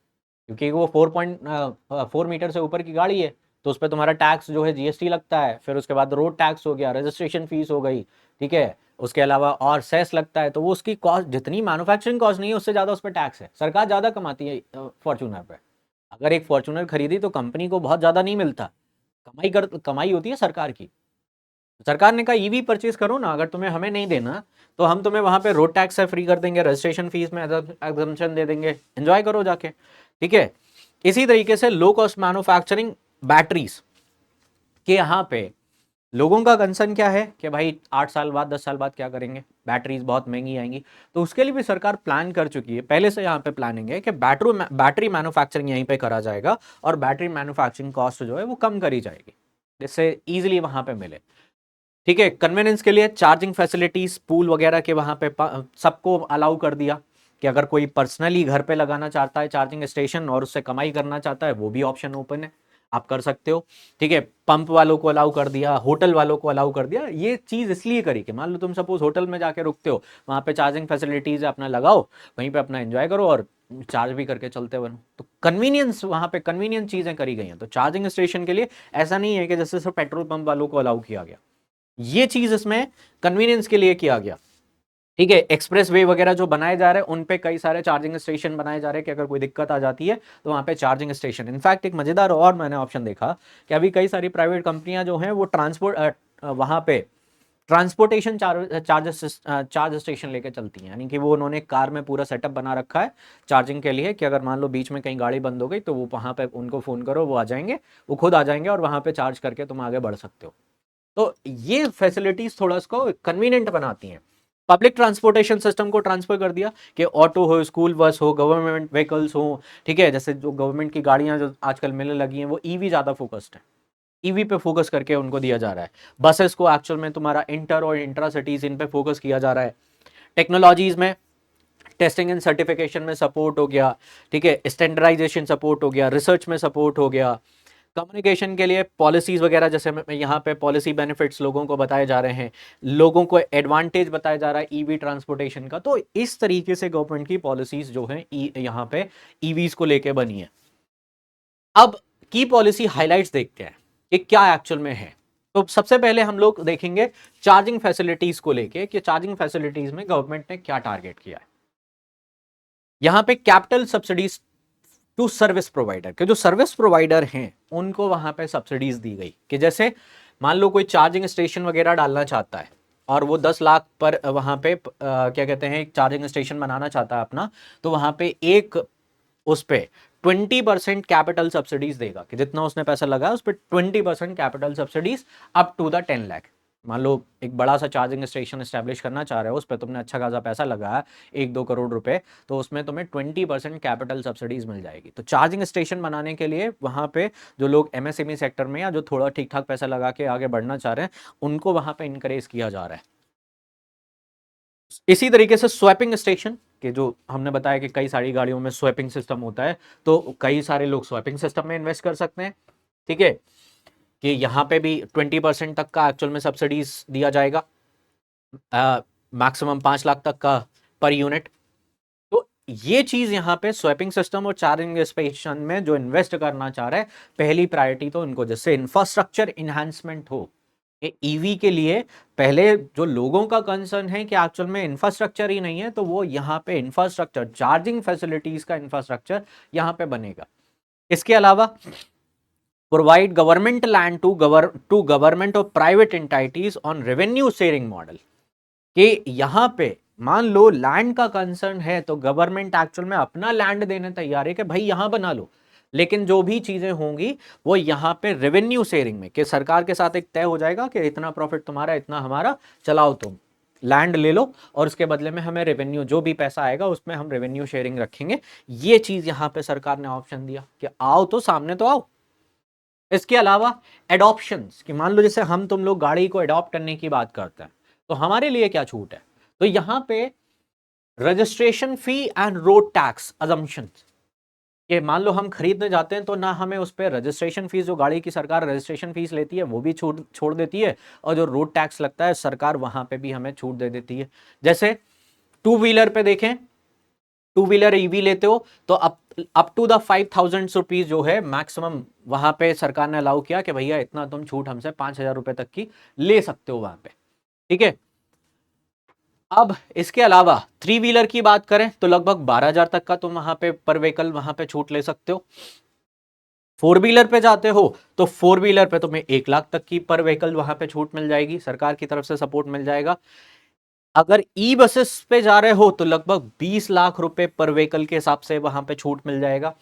क्योंकि वो 4.4 मीटर से ऊपर की गाड़ी है, तो उस पर तुम्हारा टैक्स जो है जीएसटी लगता है, फिर उसके बाद रोड टैक्स हो गया, रजिस्ट्रेशन फीस हो गई, ठीक है, उसके अलावा और सेस लगता है। तो वो उसकी कॉस्ट जितनी मैन्युफैक्चरिंग कॉस्ट नहीं है उससे ज़्यादा उस पर टैक्स है। सरकार ज़्यादा कमाती है फॉर्चूनर पर। अगर एक फॉर्चूनर खरीदी तो कंपनी को बहुत ज़्यादा नहीं मिलता, कमाई होती है सरकार की। सरकार ने कहा ईवी परचेज करो ना, अगर तुम्हें हमें नहीं देना तो हम तुम्हें वहां पे रोड टैक्स से फ्री कर देंगे, रजिस्ट्रेशन फीस में एग्जम्पशन दे देंगे, एंजॉय करो जाके, ठीक है। इसी तरीके से लो कॉस्ट मैन्युफैक्चरिंग बैटरीज के यहाँ पे लोगों का कंसर्न क्या है कि भाई 8 साल बाद 10 साल बाद क्या करेंगे, बैटरीज बहुत महंगी आएंगी, तो उसके लिए भी सरकार प्लान कर चुकी है, पहले से यहाँ पे प्लानिंग है कि बैटरी मैन्युफैक्चरिंग यहीं पे करा जाएगा और बैटरी मैन्युफैक्चरिंग कॉस्ट जो है वो कम करी जाएगी, जिससे इजीली वहां पे मिले। ठीक है, कन्वीनियंस के लिए चार्जिंग फैसिलिटीज पूल वगैरह के वहां पे सबको अलाउ कर दिया कि अगर कोई पर्सनली घर पे लगाना चाहता है चार्जिंग स्टेशन और उससे कमाई करना चाहता है, वो भी ऑप्शन ओपन है, आप कर सकते हो। ठीक है, पंप वालों को अलाउ कर दिया, होटल वालों को अलाउ कर दिया। ये चीज इसलिए करी कि मान लो तुम सपोज होटल में जाके रुकते हो, वहां पे चार्जिंग फैसिलिटीज अपना लगाओ, वहीं पे अपना एंजॉय करो और चार्ज भी करके चलते बनो। तो कन्वीनियंस, वहां पे कन्वीनियंस चीजें करी गई हैं। तो चार्जिंग स्टेशन के लिए ऐसा नहीं है कि जैसे सिर्फ पेट्रोल पंप वालों को अलाउ किया गया, ये चीज इसमें कन्वीनियंस के लिए किया गया। ठीक है, एक्सप्रेस वे वगैरह जो बनाए जा रहे हैं उन पे कई सारे चार्जिंग स्टेशन बनाए जा रहे हैं कि अगर कोई दिक्कत आ जाती है तो वहां पे चार्जिंग स्टेशन। इनफैक्ट एक मजेदार और मैंने ऑप्शन देखा कि अभी कई सारी प्राइवेट कंपनियां जो हैं वो वहां पे ट्रांसपोर्टेशन चार्ज स्टेशन लेके चलती हैं, यानी कि वो उन्होंने कार में पूरा सेटअप बना रखा है चार्जिंग के लिए कि अगर मान लो बीच में कहीं गाड़ी बंद हो गई तो वो वहां पे उनको फोन करो, वो आ जाएंगे, वो खुद आ जाएंगे और वहां पे चार्ज करके तुम आगे बढ़ सकते हो। तो ये फैसिलिटीज थोड़ा इसको कन्वीनियंट बनाती हैं। पब्लिक ट्रांसपोर्टेशन सिस्टम को ट्रांसफर कर दिया कि ऑटो हो, स्कूल बस हो, गवर्नमेंट व्हीकल्स हो, ठीक है, जैसे जो गवर्नमेंट की गाड़ियां जो आजकल मिलने लगी हैं वो ईवी ज्यादा फोकस्ड है, ईवी पे फोकस करके उनको दिया जा रहा है। बसेस को एक्चुअल में तुम्हारा इंटर और इंट्रा सिटीज इन पे फोकस किया जा रहा है। टेक्नोलॉजीज में टेस्टिंग एंड सर्टिफिकेशन में सपोर्ट हो गया, ठीक है, स्टैंडर्डाइजेशन सपोर्ट हो गया, रिसर्च में सपोर्ट हो गया, कम्युनिकेशन के लिए पॉलिसीज वगैरह, जैसे यहाँ पे पॉलिसी बेनिफिट्स लोगों को बताए जा रहे हैं, लोगों को एडवांटेज बताया जा रहा है ईवी ट्रांसपोर्टेशन का। तो इस तरीके से गवर्नमेंट की पॉलिसीज जो हैं यहाँ पे ईवीज को लेके बनी है। अब की पॉलिसी हाइलाइट्स देखते हैं कि क्या एक्चुअल में है। तो सबसे पहले हम लोग देखेंगे चार्जिंग फैसिलिटीज को लेके कि चार्जिंग फैसिलिटीज में गवर्नमेंट ने क्या टारगेट किया है। यहां पे capital subsidies to service provider, के जो सर्विस प्रोवाइडर हैं उनको वहां पे सब्सिडीज दी गई कि जैसे मान लो कोई चार्जिंग स्टेशन वगैरह डालना चाहता है और वो 10 लाख पर वहां पे क्या कहते हैं चार्जिंग स्टेशन बनाना चाहता है अपना, तो वहां पे एक उस पे 20% कैपिटल सब्सिडीज देगा कि जितना उसने पैसा लगाया उस पर 20% capital subsidies up to the 10 lakh. मान लो एक बड़ा सा चार्जिंग स्टेशन एस्टेब्लिश करना चाह रहे हो, उस पर तुमने अच्छा खासा पैसा लगाया 1-2 करोड़ रुपए, तो उसमें तुम्हें 20% कैपिटल सब्सिडीज मिल जाएगी। तो चार्जिंग स्टेशन बनाने के लिए वहां पे जो लोग एमएसएमई सेक्टर में या जो थोड़ा ठीक ठाक पैसा लगा के आगे बढ़ना चाह रहे हैं उनको वहां पे इंकरेज किया जा रहा है। इसी तरीके से स्वैपिंग स्टेशन के जो हमने बताया कि कई सारी गाड़ियों में स्वैपिंग सिस्टम होता है, तो कई सारे लोग स्वैपिंग सिस्टम में इन्वेस्ट कर सकते हैं। ठीक है, कि यहां पे भी 20% तक का एक्चुअल में सब्सिडीज दिया जाएगा, मैक्सिमम 5 लाख तक का पर यूनिट। तो ये चीज यहां पे स्वैपिंग सिस्टम और चार्जिंग स्टेशन में जो इन्वेस्ट करना चाह रहे हैं, पहली प्रायोरिटी तो इनको, जिससे इंफ्रास्ट्रक्चर इन्हांसमेंट हो। ईवी के लिए पहले जो लोगों का कंसर्न है कि एक्चुअल में इंफ्रास्ट्रक्चर ही नहीं है, तो वो यहाँ पे इंफ्रास्ट्रक्चर, चार्जिंग फैसिलिटीज का इंफ्रास्ट्रक्चर यहाँ पे बनेगा। इसके अलावा provide government land to government और private entities on revenue sharing model, कि यहाँ पे मान लो लैंड का कंसर्न है तो गवर्नमेंट एक्चुअल में अपना लैंड देने तैयार है कि भाई यहां बना लो, लेकिन जो भी चीजें होंगी वो यहाँ पे रेवेन्यू शेयरिंग में, कि सरकार के साथ एक तय हो जाएगा कि इतना प्रॉफिट तुम्हारा, इतना हमारा, चलाओ तुम लैंड ले लो और उसके बदले में हमें रेवेन्यू, जो भी पैसा आएगा उसमें हम रेवेन्यू शेयरिंग रखेंगे। ये चीज यहाँ पे सरकार ने ऑप्शन दिया कि आओ तो सामने तो आओ। इसके अलावा एडॉप्शंस, कि मान लो जैसे हम तुम लोग गाड़ी को एडॉप्ट करने की बात करते हैं तो हमारे लिए क्या छूट है, तो यहां पे registration fee and road tax assumption, कि मान लो हम खरीदने जाते हैं तो ना हमें उस पर रजिस्ट्रेशन फीस, जो गाड़ी की सरकार रजिस्ट्रेशन फीस लेती है वो भी छोड़ देती है, और जो रोड टैक्स लगता है सरकार वहां पे भी हमें छूट दे देती है। जैसे टू व्हीलर पे देखें, टू व्हीलर ईवी लेते हो तो अप टू द 5,000 रुपीज जो है मैक्सिमम, वहां पे सरकार ने अलाउ किया कि भैया इतना तुम छूट हमसे 5,000 रुपए तक की ले सकते हो वहां पे। ठीक है, अब इसके अलावा थ्री व्हीलर की बात करें तो लगभग 12,000 तक का तुम वहां पे पर व्हीकल वहां पे छूट ले सकते हो। फोर व्हीलर पे जाते हो तो फोर व्हीलर पे तुम्हें 1 लाख तक की पर व्हीकल वहां पे छूट मिल जाएगी, सरकार की तरफ से सपोर्ट मिल जाएगा। अगर ई बसेस पे जा रहे हो तो लगभग 20 लाख रुपए पर व्हीकल के हिसाब से वहां पे छूट मिल जाएगा।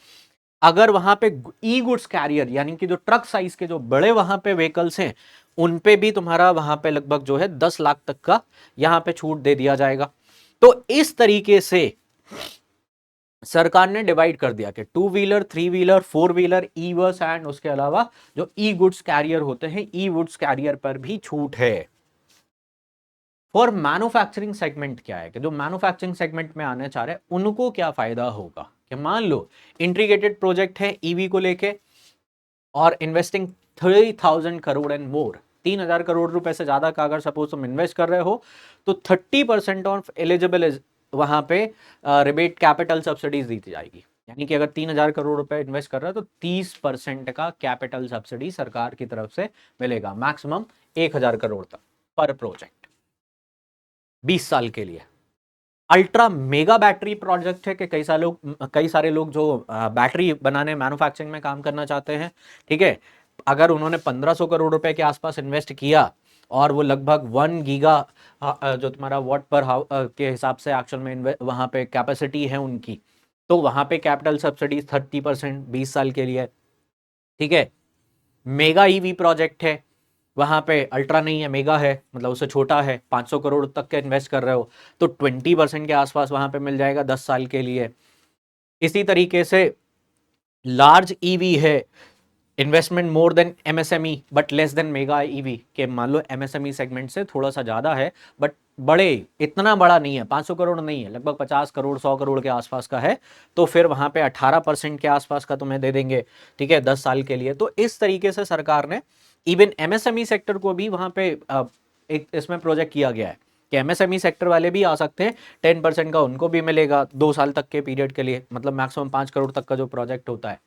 अगर वहां पे ई गुड्स कैरियर, यानी कि जो ट्रक साइज के जो बड़े वहां पे व्हीकल्स हैं उन पे भी तुम्हारा वहां पे लगभग जो है 10 लाख तक का यहां पे छूट दे दिया जाएगा। तो इस तरीके से सरकार ने डिवाइड कर दिया कि two wheeler, three wheeler, four wheeler, e bus and उसके अलावा जो ई गुड्स कैरियर होते हैं, ई गुड्स कैरियर पर भी छूट है। फॉर मैन्युफैक्चरिंग सेगमेंट क्या है कि जो मैन्युफैक्चरिंग सेगमेंट में आने चाह रहे हैं उनको क्या फायदा होगा कि मान लो इंटीग्रेटेड प्रोजेक्ट है ईवी को लेके और investing 3000 crore and more, 3000 crore रुपए से ज्यादा का अगर सपोज तुम इन्वेस्ट कर रहे हो तो 30% ऑफ एलिजिबल वहां पे रिबेट कैपिटल सब्सिडीज दी जाएगी। यानी कि अगर 3000 करोड़ रुपए इन्वेस्ट कर रहा है तो 30% का कैपिटल सब्सिडी सरकार की तरफ से मिलेगा, मैक्सिमम 1000 करोड़ तक पर प्रोजेक्ट 20 साल के लिए। अल्ट्रा मेगा बैटरी प्रोजेक्ट है कि कई सारे लोग जो बैटरी बनाने मैन्युफैक्चरिंग में काम करना चाहते हैं, ठीक है, अगर उन्होंने 1500 करोड़ रुपए के आसपास इन्वेस्ट किया और वो लगभग 1 गीगा जो तुम्हारा वॉट पर के हिसाब से एक्चुअल में वहां पे कैपेसिटी है उनकी, तो वहां पे कैपिटल सब्सिडी 30% 20 साल के लिए, ठीक है। मेगा ईवी प्रोजेक्ट है, वहां पे अल्ट्रा नहीं है, मेगा है, मतलब उससे छोटा है, 500 करोड़ तक के इन्वेस्ट कर रहे हो तो 20% के आसपास वहां पे मिल जाएगा 10 साल के लिए। इसी तरीके से लार्ज ईवी है, investment more than MSME but less than mega EV के, मान लो एमएसएमई सेगमेंट से थोड़ा सा ज्यादा है बट बड़े, इतना बड़ा नहीं है, 500 करोड़ नहीं है, लगभग 50 करोड़ 100 करोड़ के आसपास का है, तो फिर वहां पे 18% के आसपास का तुम्हें दे देंगे, ठीक है, 10 साल के लिए। तो इस तरीके से सरकार ने इवन एमएसएमई सेक्टर को भी वहां पे एक इसमें प्रोजेक्ट किया गया है कि एमएसएमई सेक्टर वाले भी आ सकते हैं, 10% का उनको भी मिलेगा 2 साल तक के पीरियड के लिए, मतलब मैक्सिमम 5 करोड़ तक का जो प्रोजेक्ट होता है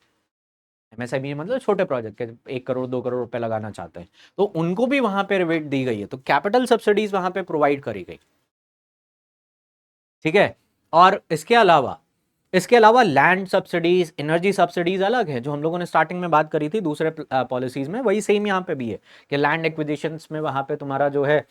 एमएसएमई, मतलब छोटे प्रोजेक्ट के 1 करोड़ 2 करोड़ रुपए लगाना चाहते हैं तो उनको भी वहां पे रिबेट दी गई है, तो कैपिटल सब्सिडीज वहां पे प्रोवाइड करी गई, ठीक है। और इसके अलावा लैंड सब्सिडीज, एनर्जी सब्सिडीज अलग है, जो हम लोगों ने स्टार्टिंग में बात करी थी दूसरे पॉलिसीज में, वही सेम यहाँ पे भी है कि लैंड एक्विजिशंस में वहां पे तुम्हारा जो है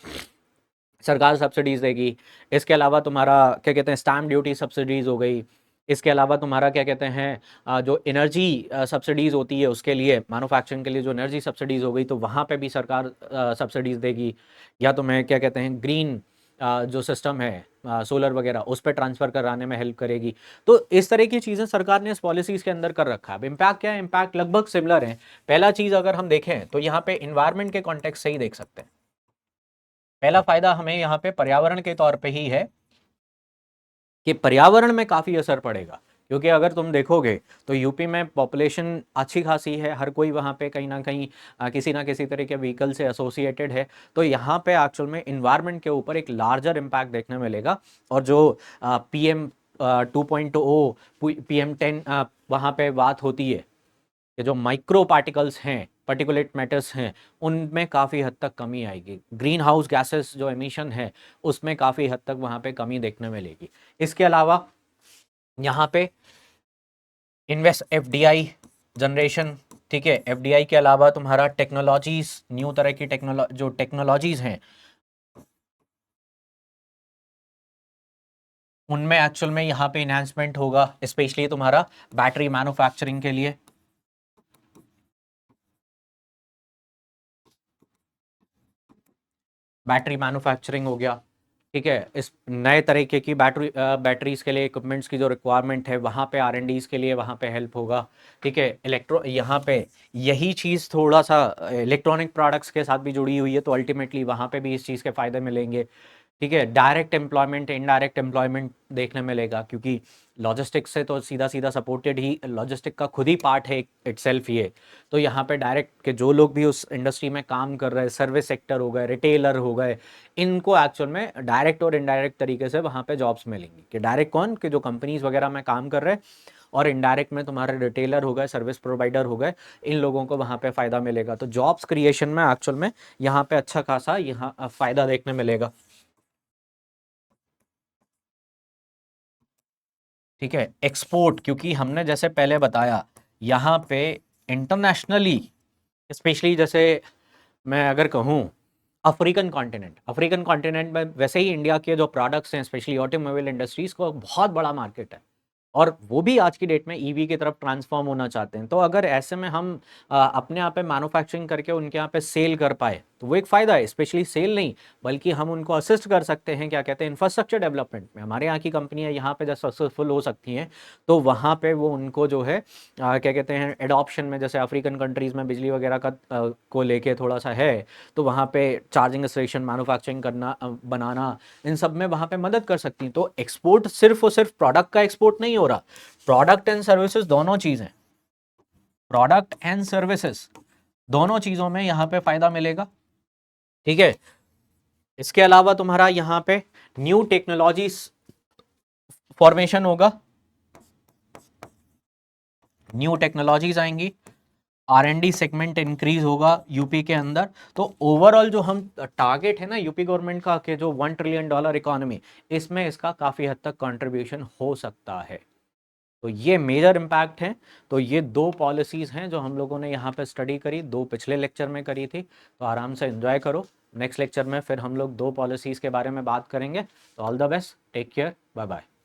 सरकार सब्सिडीज देगी। इसके अलावा तुम्हारा क्या कहते हैं स्टैम्प ड्यूटी सब्सिडीज हो गई। इसके अलावा तुम्हारा क्या कहते हैं जो एनर्जी सब्सिडीज होती है उसके लिए, मैन्युफैक्चरिंग के लिए जो एनर्जी सब्सिडीज हो गई तो वहाँ पे भी सरकार सब्सिडीज देगी। या तुम्हें क्या कहते हैं ग्रीन जो सिस्टम है सोलर वगैरह उस पर ट्रांसफर कराने में हेल्प करेगी। तो इस तरह की चीज़ें सरकार ने इस पॉलिसीज के अंदर कर रखा है। अब इम्पैक्ट क्या है, इम्पैक्ट लगभग सिमिलर है। पहला चीज़ अगर हम देखें तो यहाँ पे इन्वायरमेंट के कॉन्टेक्स्ट से ही देख सकते हैं। पहला फायदा हमें यहाँ पे पर्यावरण के तौर पे ही है कि पर्यावरण में काफी असर पड़ेगा, क्योंकि अगर तुम देखोगे तो यूपी में पॉपुलेशन अच्छी खासी है, हर कोई वहाँ पे कहीं ना कहीं किसी ना किसी तरह के व्हीकल से एसोसिएटेड है, तो यहाँ पे एक्चुअल में इन्वायरमेंट के ऊपर एक लार्जर इम्पैक्ट देखने मिलेगा। और जो PM 2.0 PM10 वहाँ पे बात होती है कि जो माइक्रो पार्टिकल्स हैं, पर्टिकुलेट मैटर्स हैं, उनमें काफ़ी हद तक कमी आएगी। ग्रीन हाउस गैसेस जो एमिशन है उसमें काफ़ी हद तक वहाँ पे कमी देखने मिलेगी। इसके अलावा यहाँ पे इन्वेस्ट एफडीआई जनरेशन, ठीक है, एफडीआई के अलावा तुम्हारा टेक्नोलॉजीज, न्यू तरह की जो टेक्नोलॉजीज हैं उनमें एक्चुअल में यहाँ पे इन्हांसमेंट होगा, स्पेशली तुम्हारा बैटरी मैन्युफैक्चरिंग के लिए। बैटरी मैन्युफैक्चरिंग हो गया, ठीक है, इस नए तरीके की बैटरीज के लिए इक्विपमेंट्स की जो रिक्वायरमेंट है वहाँ पे R&Ds के लिए वहाँ पे हेल्प होगा, ठीक है। यहाँ पे यही चीज़ थोड़ा सा इलेक्ट्रॉनिक प्रोडक्ट्स के साथ भी जुड़ी हुई है, तो अल्टीमेटली वहाँ पे भी इस चीज़ के फायदे मिलेंगे, ठीक है। डायरेक्ट एम्प्लॉयमेंट, इनडायरेक्ट एम्प्लॉयमेंट देखने मिलेगा, क्योंकि लॉजिस्टिक्स से तो सीधा सीधा सपोर्टेड ही, लॉजिस्टिक का खुद ही पार्ट है इटसेल्फ ये। तो यहाँ पे डायरेक्ट के जो लोग भी उस इंडस्ट्री में काम कर रहे हैं, सर्विस सेक्टर हो गए, रिटेलर हो गए, इनको एक्चुअल में डायरेक्ट और इनडायरेक्ट तरीके से वहाँ पे जॉब्स मिलेंगी। कि डायरेक्ट कौन, कि जो कंपनीज वगैरह में काम कर रहे हैं, और इनडायरेक्ट में तुम्हारे रिटेलर हो गए, सर्विस प्रोवाइडर हो गए, इन लोगों को वहाँ पे फ़ायदा मिलेगा। तो जॉब्स क्रिएशन में एक्चुअल में यहाँ पे अच्छा खासा यहाँ फ़ायदा देखने मिलेगा, ठीक है। एक्सपोर्ट, क्योंकि हमने जैसे पहले बताया यहाँ पे इंटरनेशनली, स्पेशली जैसे मैं अगर कहूँ अफ्रीकन कॉन्टिनेंट में वैसे ही इंडिया के जो प्रोडक्ट्स हैं स्पेशली ऑटोमोबाइल इंडस्ट्रीज को बहुत बड़ा मार्केट है। और वो भी आज की डेट में ईवी की तरफ ट्रांसफॉर्म होना चाहते हैं। तो अगर ऐसे में हम अपने यहाँ पे मैन्युफैक्चरिंग करके उनके यहाँ पे सेल कर पाए तो वो एक फ़ायदा है। स्पेशली सेल नहीं, बल्कि हम उनको असिस्ट कर सकते हैं, क्या कहते हैं, इंफ्रास्ट्रक्चर डेवलपमेंट में। हमारे यहाँ की कंपनियाँ यहाँ पे जब सक्सेसफुल हो सकती हैं तो वहाँ पे वो उनको जो है क्या कहते हैं, एडॉप्शन में, जैसे अफ्रीकन कंट्रीज़ में बिजली वगैरह का को लेके थोड़ा सा है, तो वहाँ पे चार्जिंग स्टेशन मैन्युफैक्चरिंग करना बनाना, इन सब में वहाँ पे मदद कर सकती हैं। तो एक्सपोर्ट सिर्फ और सिर्फ प्रोडक्ट का एक्सपोर्ट नहीं हो रहा, प्रोडक्ट एंड सर्विसेज दोनों चीज़ें, प्रोडक्ट एंड सर्विसेज दोनों चीज़ों में यहाँ पे फायदा मिलेगा। ठीक है, इसके अलावा तुम्हारा यहाँ पे न्यू टेक्नोलॉजीज फॉर्मेशन होगा, न्यू टेक्नोलॉजीज आएंगी, R&D सेगमेंट इंक्रीज होगा यूपी के अंदर। तो ओवरऑल जो हम टारगेट है ना यूपी गवर्नमेंट का कि जो $1 ट्रिलियन इकोनॉमी, इसमें इसका काफ़ी हद तक कंट्रीब्यूशन हो सकता है। तो ये मेजर इम्पैक्ट है। तो ये दो पॉलिसीज़ हैं जो हम लोगों ने यहाँ पे स्टडी करी, दो पिछले लेक्चर में करी थी। तो आराम से एंजॉय करो। नेक्स्ट लेक्चर में फिर हम लोग दो पॉलिसीज़ के बारे में बात करेंगे। तो all the best, take care, bye bye.